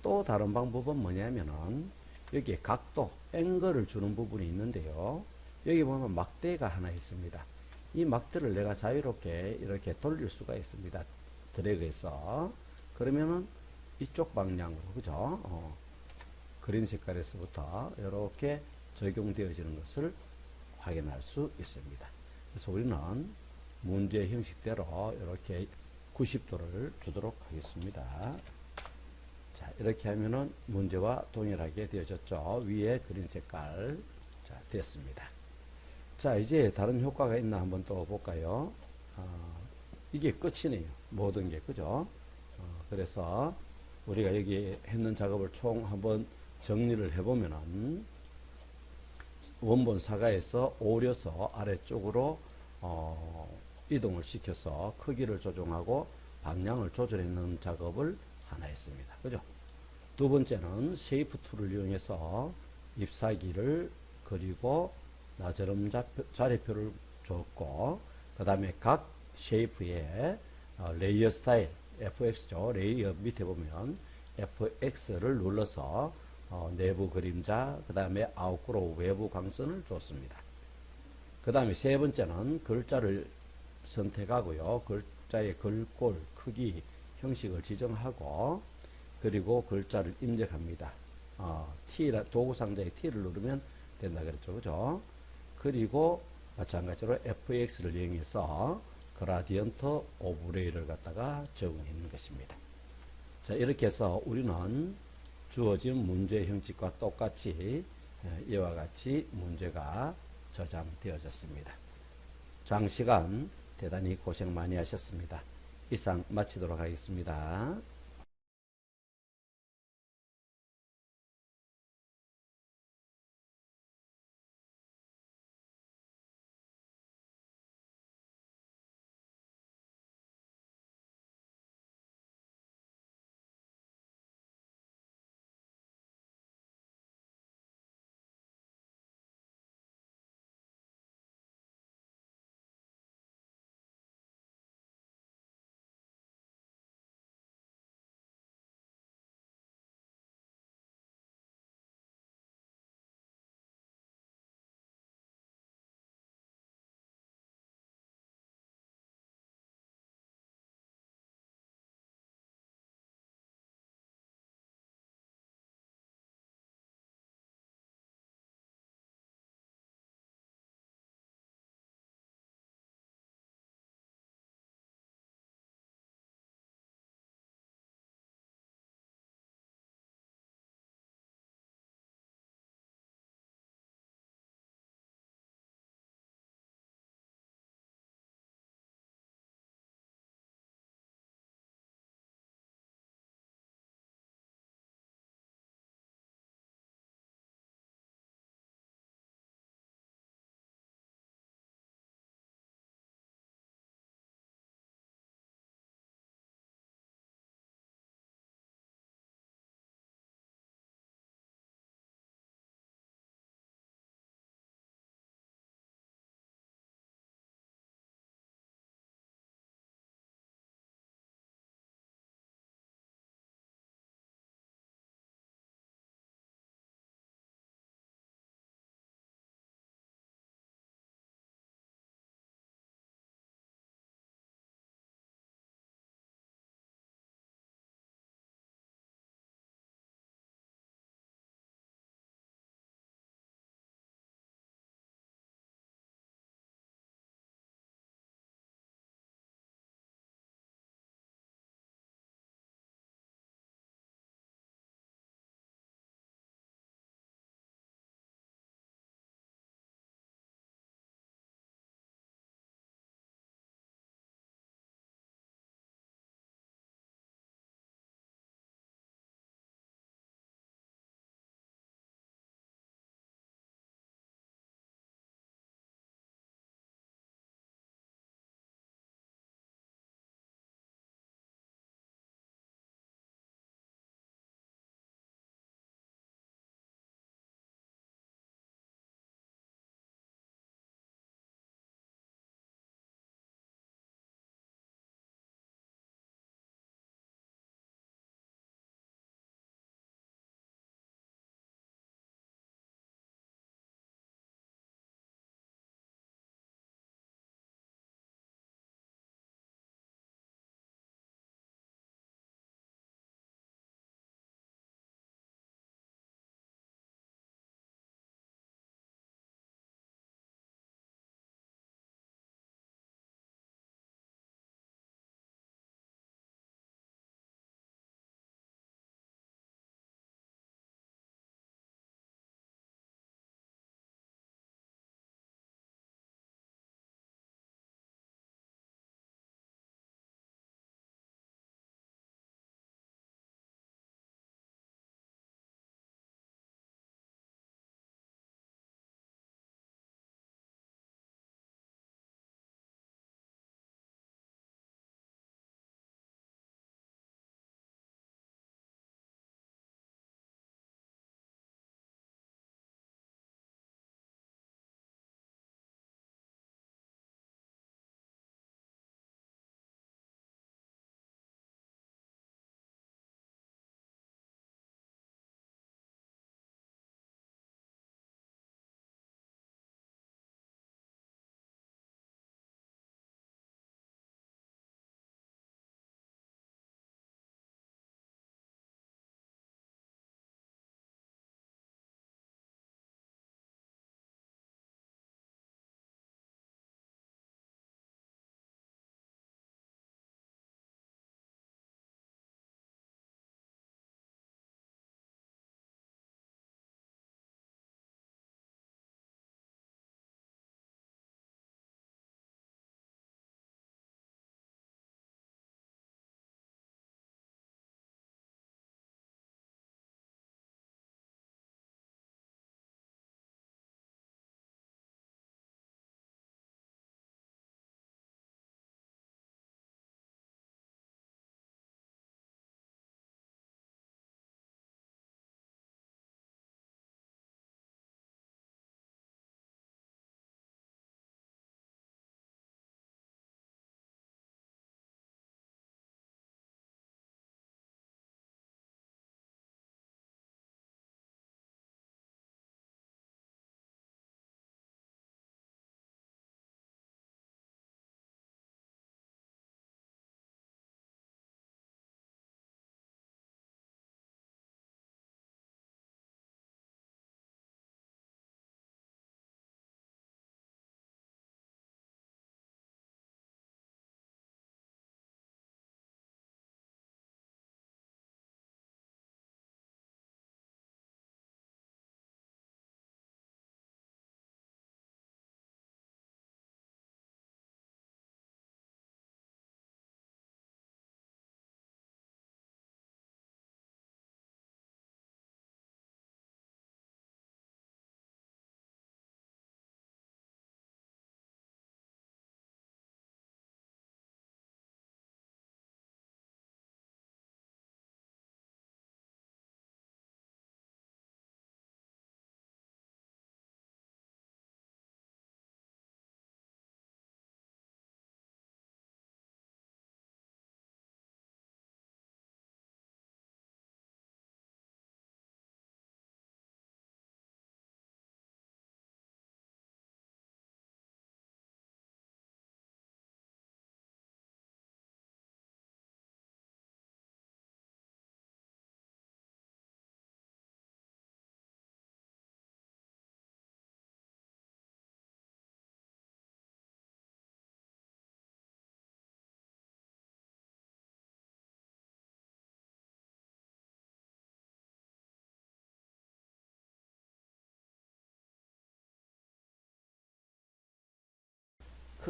또 다른 방법은 뭐냐면은 여기에 각도, 앵글을 주는 부분이 있는데요. 여기 보면 막대가 하나 있습니다. 이 막대를 내가 자유롭게 이렇게 돌릴 수가 있습니다. 드래그해서. 그러면은 이쪽 방향으로, 그죠? 그린 색깔에서부터 이렇게 적용되어지는 것을 확인할 수 있습니다. 그래서 우리는 문제 형식대로 이렇게 90도를 주도록 하겠습니다. 자, 이렇게 하면은 문제와 동일하게 되어졌죠. 위에 그린 색깔. 자, 됐습니다. 자, 이제 다른 효과가 있나 한번 또 볼까요? 이게 끝이네요. 모든 게. 그죠? 그래서 우리가 여기 했는 작업을 총 한번 정리를 해보면은 원본 사과에서 오려서 아래쪽으로 이동을 시켜서 크기를 조정하고 방향을 조절했는 작업을 하나 했습니다. 그죠? 두 번째는 쉐이프 툴을 이용해서 잎사귀를 그리고 나저름 자리표를 줬고 그 다음에 각 쉐이프의 레이어 스타일 FX죠. 레이어 밑에 보면 FX를 눌러서 내부 그림자 그 다음에 아웃그로우 외부 광선을 줬습니다. 그 다음에 세 번째는 글자를 선택하고요. 글자의 글꼴, 크기, 형식을 지정하고 그리고 글자를 입력합니다. 도구 상자의 T를 누르면 된다 그랬죠. 그죠? 그리고 마찬가지로 FX를 이용해서 그라디언트 오브레이를 갖다가 적용했는 것입니다. 자, 이렇게 해서 우리는 주어진 문제 형식과 똑같이 이와 같이 문제가 저장되어졌습니다. 장시간 대단히 고생 많이 하셨습니다. 이상 마치도록 하겠습니다.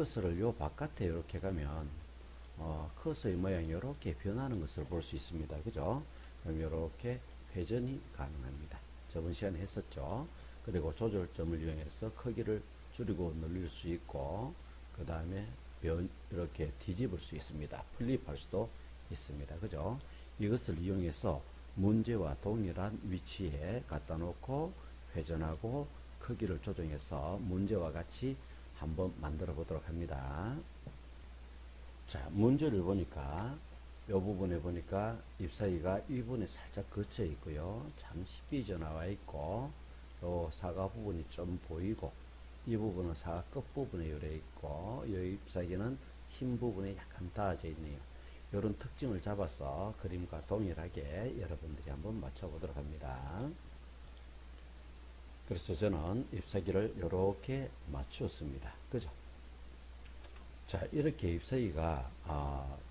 커서를 요 바깥에 이렇게 가면 커서의 모양이 이렇게 변하는 것을 볼 수 있습니다. 그죠? 그럼 이렇게 회전이 가능합니다. 저번 시간에 했었죠. 그리고 조절점을 이용해서 크기를 줄이고 늘릴 수 있고, 그 다음에 이렇게 뒤집을 수 있습니다. 플립할 수도 있습니다. 그죠? 이것을 이용해서 문제와 동일한 위치에 갖다 놓고 회전하고 크기를 조정해서 문제와 같이 한번 만들어 보도록 합니다. 자, 문제를 보니까 이 부분에 보니까 잎사귀가 이 부분에 살짝 거쳐 있고요. 잠시 삐져나와 있고, 요 사과 부분이 좀 보이고, 이 부분은 사과 끝부분에 요래 있고, 이 잎사귀는 흰 부분에 약간 닿아져 있네요. 이런 특징을 잡아서 그림과 동일하게 여러분들이 한번 맞춰보도록 합니다. 그래서 저는 잎사귀를 이렇게 맞추었습니다. 그죠? 자, 이렇게 잎사귀가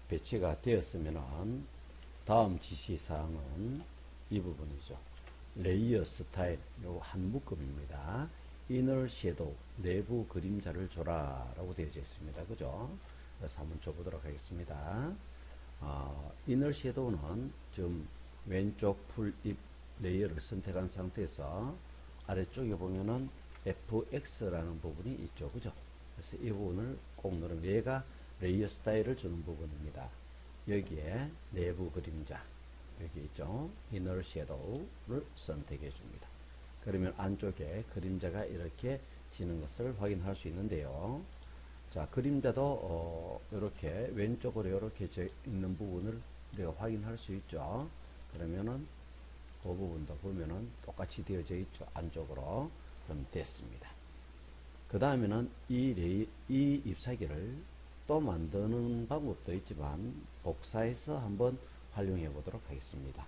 배치가 되었으면은 다음 지시사항은 이 부분이죠. 레이어 스타일, 요 한 묶음입니다. 이너 섀도우, 내부 그림자를 줘라 라고 되어 있습니다. 그죠? 그래서 한번 줘보도록 하겠습니다. 이너 섀도우는 지금 왼쪽 풀잎 레이어를 선택한 상태에서 아래쪽에 보면은 FX라는 부분이 있죠. 그죠? 그래서 이 부분을 꼭 누르면 얘가 레이어 스타일을 주는 부분입니다. 여기에 내부 그림자, 여기 있죠. 이너 섀도우를 선택해 줍니다. 그러면 안쪽에 그림자가 이렇게 지는 것을 확인할 수 있는데요. 자, 그림자도 이렇게 왼쪽으로 이렇게 있는 부분을 우리가 확인할 수 있죠. 그러면은 그 부분도 보면은 똑같이 되어져 있죠. 안쪽으로. 그럼 됐습니다. 그 다음에는 이 잎사귀를 또 만드는 방법도 있지만 복사해서 한번 활용해 보도록 하겠습니다.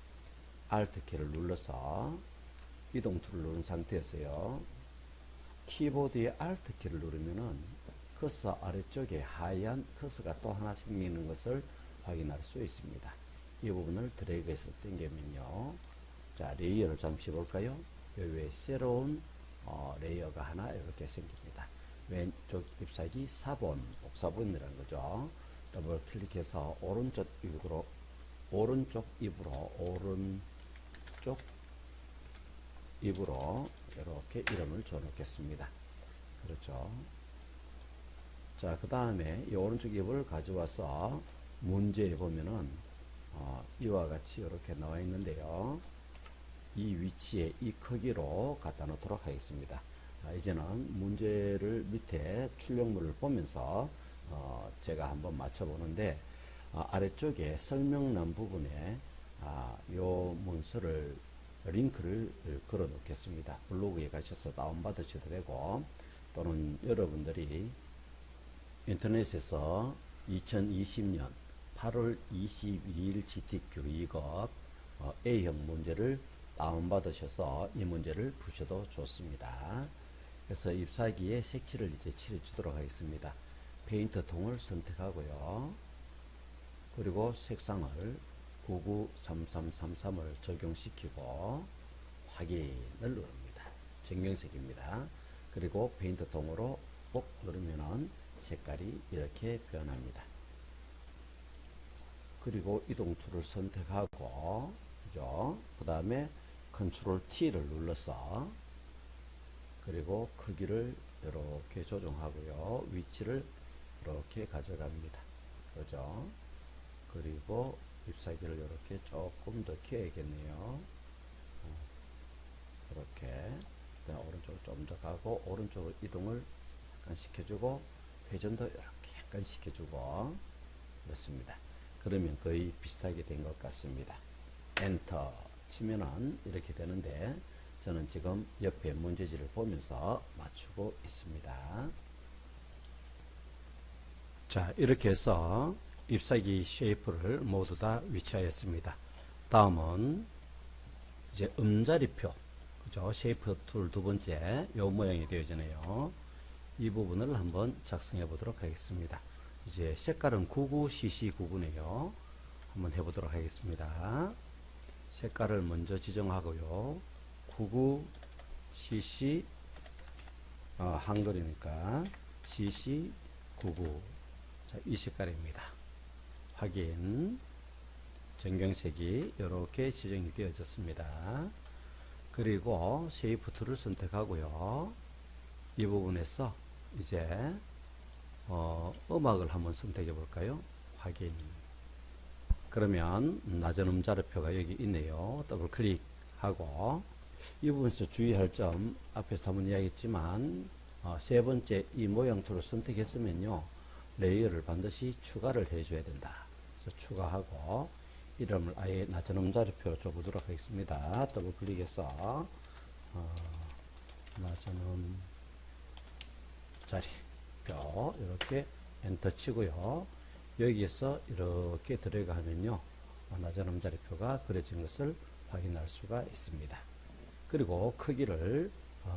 Alt 키를 눌러서 이동 툴을 누른 상태에서요. 키보드의 Alt 키를 누르면은 커서 아래쪽에 하얀 커서가 또 하나 생기는 것을 확인할 수 있습니다. 이 부분을 드래그해서 당기면요. 자, 레이어를 잠시 볼까요? 여기 왜 새로운 레이어가 하나 이렇게 생깁니다. 왼쪽 잎사귀 4번, 복사본이라는 거죠. 더블 클릭해서 오른쪽 입으로 이렇게 이름을 줘 놓겠습니다. 그렇죠. 자, 그 다음에 이 오른쪽 입을 가져와서 문제에 보면은 이와 같이 이렇게 나와 있는데요. 이 위치에 이 크기로 갖다 놓도록 하겠습니다. 이제는 문제를 밑에 출력물을 보면서 제가 한번 맞춰 보는데 아래쪽에 설명란 부분에 요 문서를 링크를 걸어 놓겠습니다. 블로그에 가셔서 다운 받으셔도 되고, 또는 여러분들이 인터넷에서 2020년 8월 22일 GTQ 2급 A형 문제를 다운받으셔서 이 문제를 푸셔도 좋습니다. 그래서 잎사귀에 색칠을 이제 칠해 주도록 하겠습니다. 페인트 통을 선택하고요. 그리고 색상을 993333을 적용시키고 확인을 누릅니다. 정경색입니다. 그리고 페인트 통으로 꼭 누르면은 색깔이 이렇게 변합니다. 그리고 이동 툴을 선택하고, 그죠? 그 다음에 컨트롤 T를 눌러서, 그리고 크기를 이렇게 조정하고요. 위치를 이렇게 가져갑니다. 그죠? 그리고 잎사귀를 이렇게 조금 더 키워야겠네요. 이렇게. 오른쪽으로 좀 더 가고, 오른쪽으로 이동을 약간 시켜주고, 회전도 이렇게 약간 시켜주고, 그렇습니다. 그러면 거의 비슷하게 된 것 같습니다. 엔터 치면은 이렇게 되는데, 저는 지금 옆에 문제지를 보면서 맞추고 있습니다. 자, 이렇게 해서 잎사귀 쉐이프를 모두 다 위치하였습니다. 다음은 이제 음자리표, 그죠? 쉐이프 툴 두 번째 요 모양이 되어지네요. 이 부분을 한번 작성해 보도록 하겠습니다. 이제 색깔은 99cc99네요. 한번 해보도록 하겠습니다. 색깔을 먼저 지정하고요. 99cc 한글이니까 cc 99. 자, 이 색깔입니다. 확인. 전경색이 이렇게 지정이 되어졌습니다. 그리고 쉐이프 툴을 선택하고요. 이 부분에서 이제 음악을 한번 선택해 볼까요? 확인. 그러면 낮은 음자료표가 여기 있네요. 더블 클릭하고 이 부분에서 주의할 점 앞에서 한번 이야기했지만 세 번째 이 모양 툴을 선택했으면요. 레이어를 반드시 추가를 해줘야 된다. 그래서 추가하고 이름을 아예 낮은 음자료표로 줘보도록 하겠습니다. 더블 클릭해서 낮은 음자리표 이렇게 엔터 치고요. 여기에서 이렇게 들어가 하면요. 낮은 음자리표가 그려진 것을 확인할 수가 있습니다. 그리고 크기를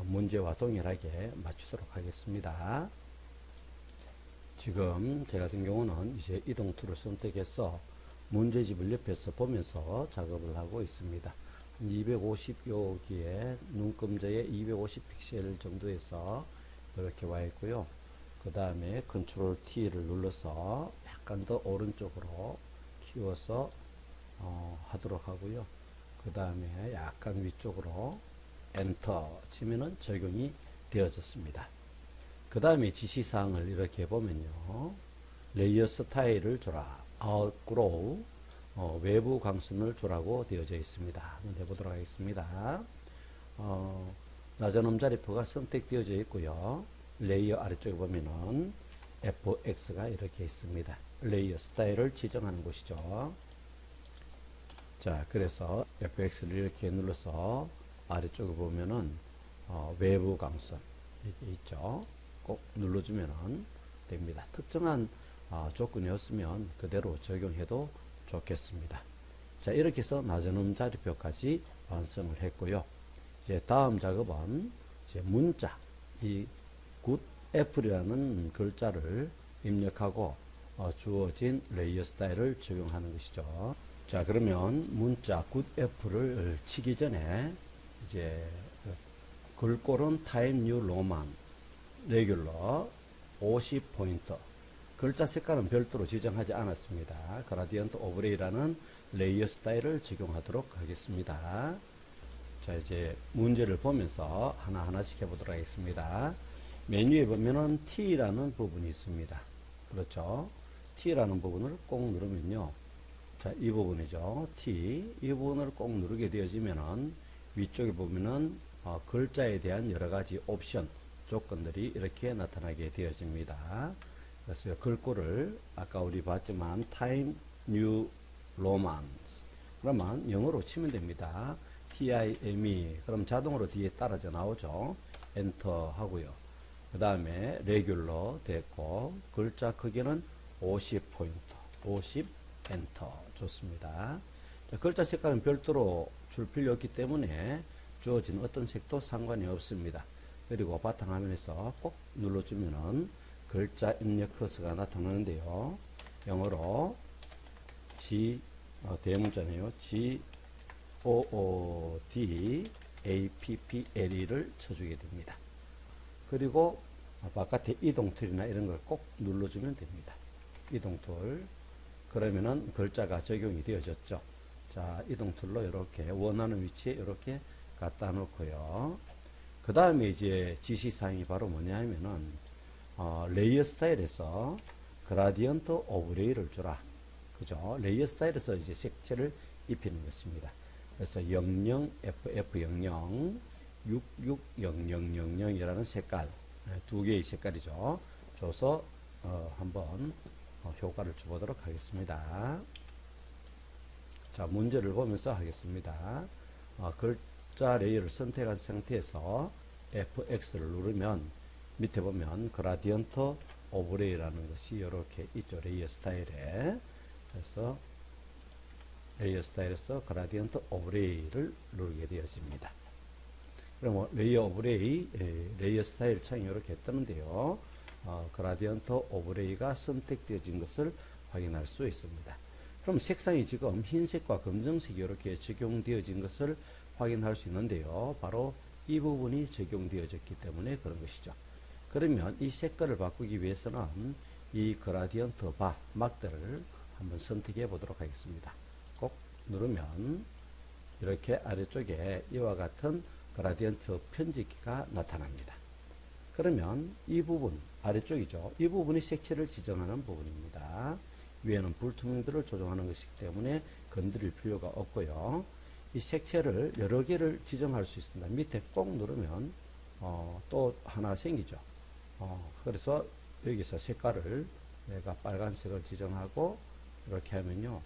문제와 동일하게 맞추도록 하겠습니다. 지금 제 같은 경우는 이제 이동 툴을 선택해서 문제집을 옆에서 보면서 작업을 하고 있습니다. 250 여기에 눈금자에 250 픽셀 정도에서 이렇게 와 있고요. 그 다음에 컨트롤 T를 눌러서 약간 더 오른쪽으로 키워서 하도록 하고요. 그 다음에 약간 위쪽으로 엔터 치면은 적용이 되어졌습니다. 그 다음에 지시사항을 이렇게 보면요. 레이어 스타일을 줘라. outgrow 외부 광선을 주라고 되어져 있습니다. 한번 해보도록 하겠습니다. 낮은 음자리표가 선택되어져 있고요. 레이어 아래쪽에 보면은 FX가 이렇게 있습니다. 레이어 스타일을 지정하는 곳이죠. 자, 그래서 FX를 이렇게 눌러서 아래쪽에 보면은 외부 광선 이렇게 있죠. 꼭 눌러주면 됩니다. 특정한 조건이었으면 그대로 적용해도 좋겠습니다. 자, 이렇게 해서 낮은 음자리표까지 완성을 했고요. 이제 다음 작업은 이제 문자, 이 굿애플이라는 글자를 입력하고 주어진 레이어 스타일을 적용하는 것이죠. 자, 그러면 문자 굿애플을 치기 전에 이제 글꼴은 타임 뉴 로만 레귤러 50포인트 글자 색깔은 별도로 지정하지 않았습니다. 그라디언트 오브레이라는 레이어 스타일을 적용하도록 하겠습니다. 자, 이제 문제를 보면서 하나하나씩 해보도록 하겠습니다. 메뉴에 보면은 T라는 부분이 있습니다. 그렇죠? T라는 부분을 꼭 누르면요. 자, 이 부분이죠. T. 이 부분을 꼭 누르게 되어지면은 위쪽에 보면은 글자에 대한 여러 가지 옵션, 조건들이 이렇게 나타나게 되어집니다. 그래서 글꼴을 아까 우리 봤지만 Time New Romance 그러면 영어로 치면 됩니다. TIME 그럼 자동으로 뒤에 따라져 나오죠. 엔터 하고요. 그 다음에 레귤러 됐고 글자 크기는 50포인트 50 엔터 좋습니다. 자, 글자 색깔은 별도로 줄 필요 없기 때문에 주어진 어떤 색도 상관이 없습니다. 그리고 바탕화면에서 꼭 눌러주면은 글자 입력 커서가 나타나는데요. 영어로 G 대문자네요. GOODAPPLE를 쳐주게 됩니다. 그리고 바깥에 이동 툴이나 이런 걸 꼭 눌러주면 됩니다. 이동 툴 그러면은 글자가 적용이 되어졌죠. 자, 이동 툴로 이렇게 원하는 위치에 이렇게 갖다 놓고요. 그 다음에 이제 지시사항이 바로 뭐냐 하면은 레이어 스타일에서 그라디언트 오브레이를 주라. 그죠? 레이어 스타일에서 이제 색채를 입히는 것입니다. 그래서 00FF00 660000이라는 색깔 두 개의 색깔이죠. 줘서 한번 효과를 줘보도록 하겠습니다. 자, 문제를 보면서 하겠습니다. 글자 레이어를 선택한 상태에서 FX를 누르면 밑에 보면 그라디언트 오브레이라는 것이 이렇게 있죠. 레이어 스타일에. 그래서 레이어 스타일에서 그라디언트 오브레이를 누르게 되어집니다. 그럼 레이어 오브레이, 레이어 스타일 창이 이렇게 뜨는데요. 그라디언트 오브레이가 선택되어진 것을 확인할 수 있습니다. 그럼 색상이 지금 흰색과 검정색이 이렇게 적용되어진 것을 확인할 수 있는데요. 바로 이 부분이 적용되어졌기 때문에 그런 것이죠. 그러면 이 색깔을 바꾸기 위해서는 이 그라디언트 바 막대를 한번 선택해 보도록 하겠습니다. 꼭 누르면 이렇게 아래쪽에 이와 같은 그라디언트 편집기가 나타납니다. 그러면 이 부분 아래쪽이죠. 이 부분이 색채를 지정하는 부분입니다. 위에는 불투명도를 조정하는 것이기 때문에 건드릴 필요가 없고요. 이 색채를 여러 개를 지정할 수 있습니다. 밑에 꼭 누르면 또 하나 생기죠. 그래서 여기서 색깔을 내가 빨간색을 지정하고 이렇게 하면요.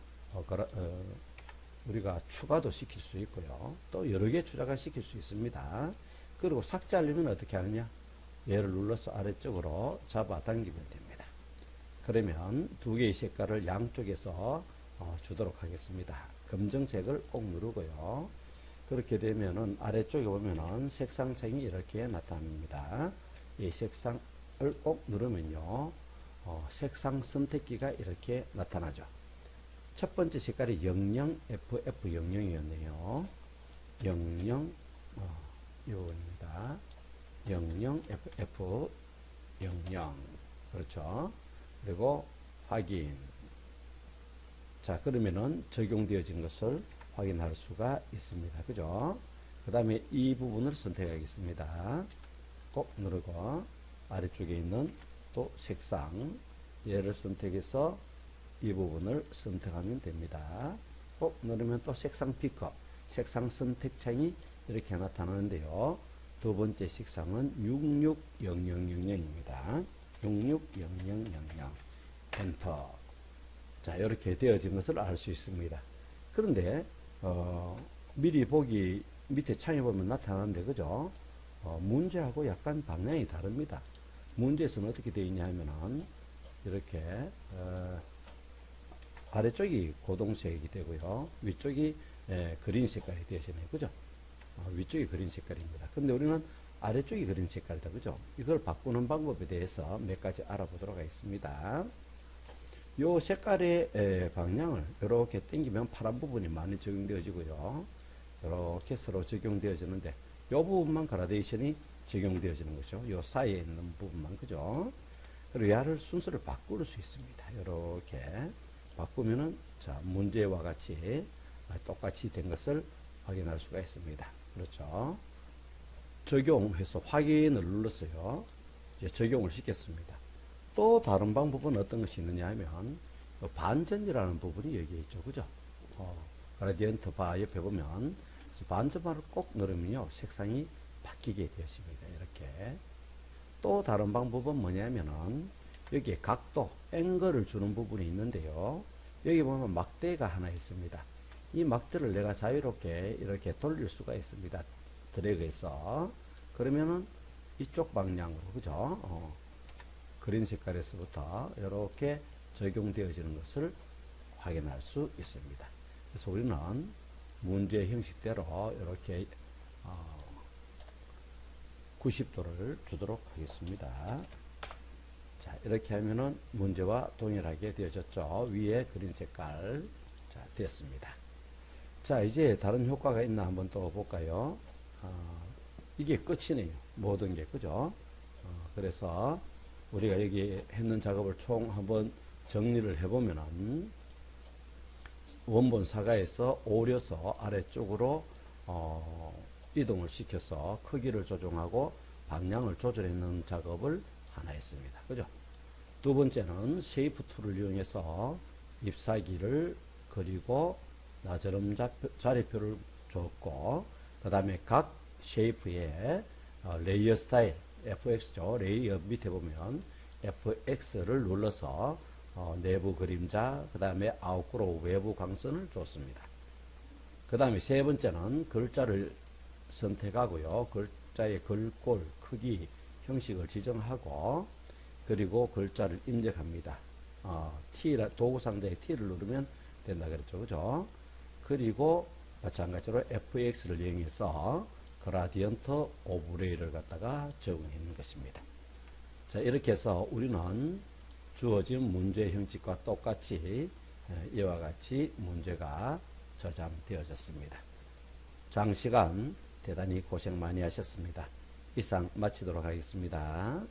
우리가 추가도 시킬 수 있고요. 또 여러 개 추가가 시킬 수 있습니다. 그리고 삭제하려면 어떻게 하느냐? 얘를 눌러서 아래쪽으로 잡아당기면 됩니다. 그러면 두 개의 색깔을 양쪽에서 주도록 하겠습니다. 검정색을 꼭 누르고요. 그렇게 되면은 아래쪽에 보면은 색상창이 이렇게 나타납니다. 이 색상을 꼭 누르면요. 색상 선택기가 이렇게 나타나죠. 첫 번째 색깔이 00FF00이었네요. 00, 이겁니다. 00FF00. 그렇죠. 그리고 확인. 자, 그러면은 적용되어진 것을 확인할 수가 있습니다. 그죠? 그 다음에 이 부분을 선택하겠습니다. 꼭 누르고 아래쪽에 있는 또 색상 얘를 선택해서 이 부분을 선택하면 됩니다. 꼭 누르면 또 색상 피커, 색상 선택창이 이렇게 나타나는데요. 두 번째 색상은 660000입니다. 660000 엔터. 자, 이렇게 되어진 것을 알 수 있습니다. 그런데 미리 보기 밑에 창에 보면 나타나는데 그죠? 문제하고 약간 방향이 다릅니다. 문제에서는 어떻게 되어 있냐 하면은 이렇게 아래쪽이 고동색이 되고요. 위쪽이 그린 색깔이 되어지네요. 그죠? 위쪽이 그린 색깔입니다. 근데 우리는 아래쪽이 그린 색깔이다. 그죠? 이걸 바꾸는 방법에 대해서 몇 가지 알아보도록 하겠습니다. 요 색깔의 방향을 이렇게 당기면 파란 부분이 많이 적용되어지고요. 이렇게 서로 적용되어지는데 요 부분만 그라데이션이 적용되어지는 것이죠. 요 사이에 있는 부분만. 그죠? 그리고 얘를 순서를 바꿀 수 있습니다. 이렇게 바꾸면은 자, 문제와 같이 똑같이 된 것을 확인할 수가 있습니다. 그렇죠? 적용해서 확인을 눌렀어요. 이제 적용을 시켰습니다. 또 다른 방법은 어떤 것이 있느냐 하면 반전이라는 부분이 여기에 있죠. 그죠? 그라디언트 바 옆에 보면 반전바를 꼭 누르면요. 색상이 바뀌게 되었습니다. 이렇게. 또 다른 방법은 뭐냐면은 여기에 각도, 앵글을 주는 부분이 있는데요. 여기 보면 막대가 하나 있습니다. 이 막대를 내가 자유롭게 이렇게 돌릴 수가 있습니다. 드래그해서. 그러면은 이쪽 방향으로, 그죠? 그린 색깔에서부터 이렇게 적용되어지는 것을 확인할 수 있습니다. 그래서 우리는 문제 형식대로 이렇게 90도를 주도록 하겠습니다. 자, 이렇게 하면은 문제와 동일하게 되어졌죠. 위에 그린 색깔. 자, 됐습니다. 자, 이제 다른 효과가 있나 한번 또 볼까요? 이게 끝이네요. 모든 게. 그죠? 그래서 우리가 여기 했는 작업을 총 한번 정리를 해보면은 원본 사과에서 오려서 아래쪽으로 이동을 시켜서 크기를 조정하고 방향을 조절하는 작업을 하나 했습니다. 그죠? 두 번째는 쉐이프 툴을 이용해서 잎사귀를 그리고 나저름 자리표를 줬고, 그 다음에 각 쉐이프의 레이어 스타일 FX죠. 레이어 밑에 보면 FX를 눌러서 내부 그림자, 그 다음에 아웃그로우 외부 광선을 줬습니다. 그 다음에 세 번째는 글자를 선택하고요. 글자의 글꼴, 크기, 형식을 지정하고, 그리고 글자를 입력합니다. 도구 상자에 T를 누르면 된다 그랬죠. 그죠? 그리고 마찬가지로 FX를 이용해서 그라디언트 오브레이를 갖다가 적용하는 것입니다. 자, 이렇게 해서 우리는 주어진 문제 형식과 똑같이 이와 같이 문제가 저장되어졌습니다. 장시간 대단히 고생 많이 하셨습니다. 이상 마치도록 하겠습니다.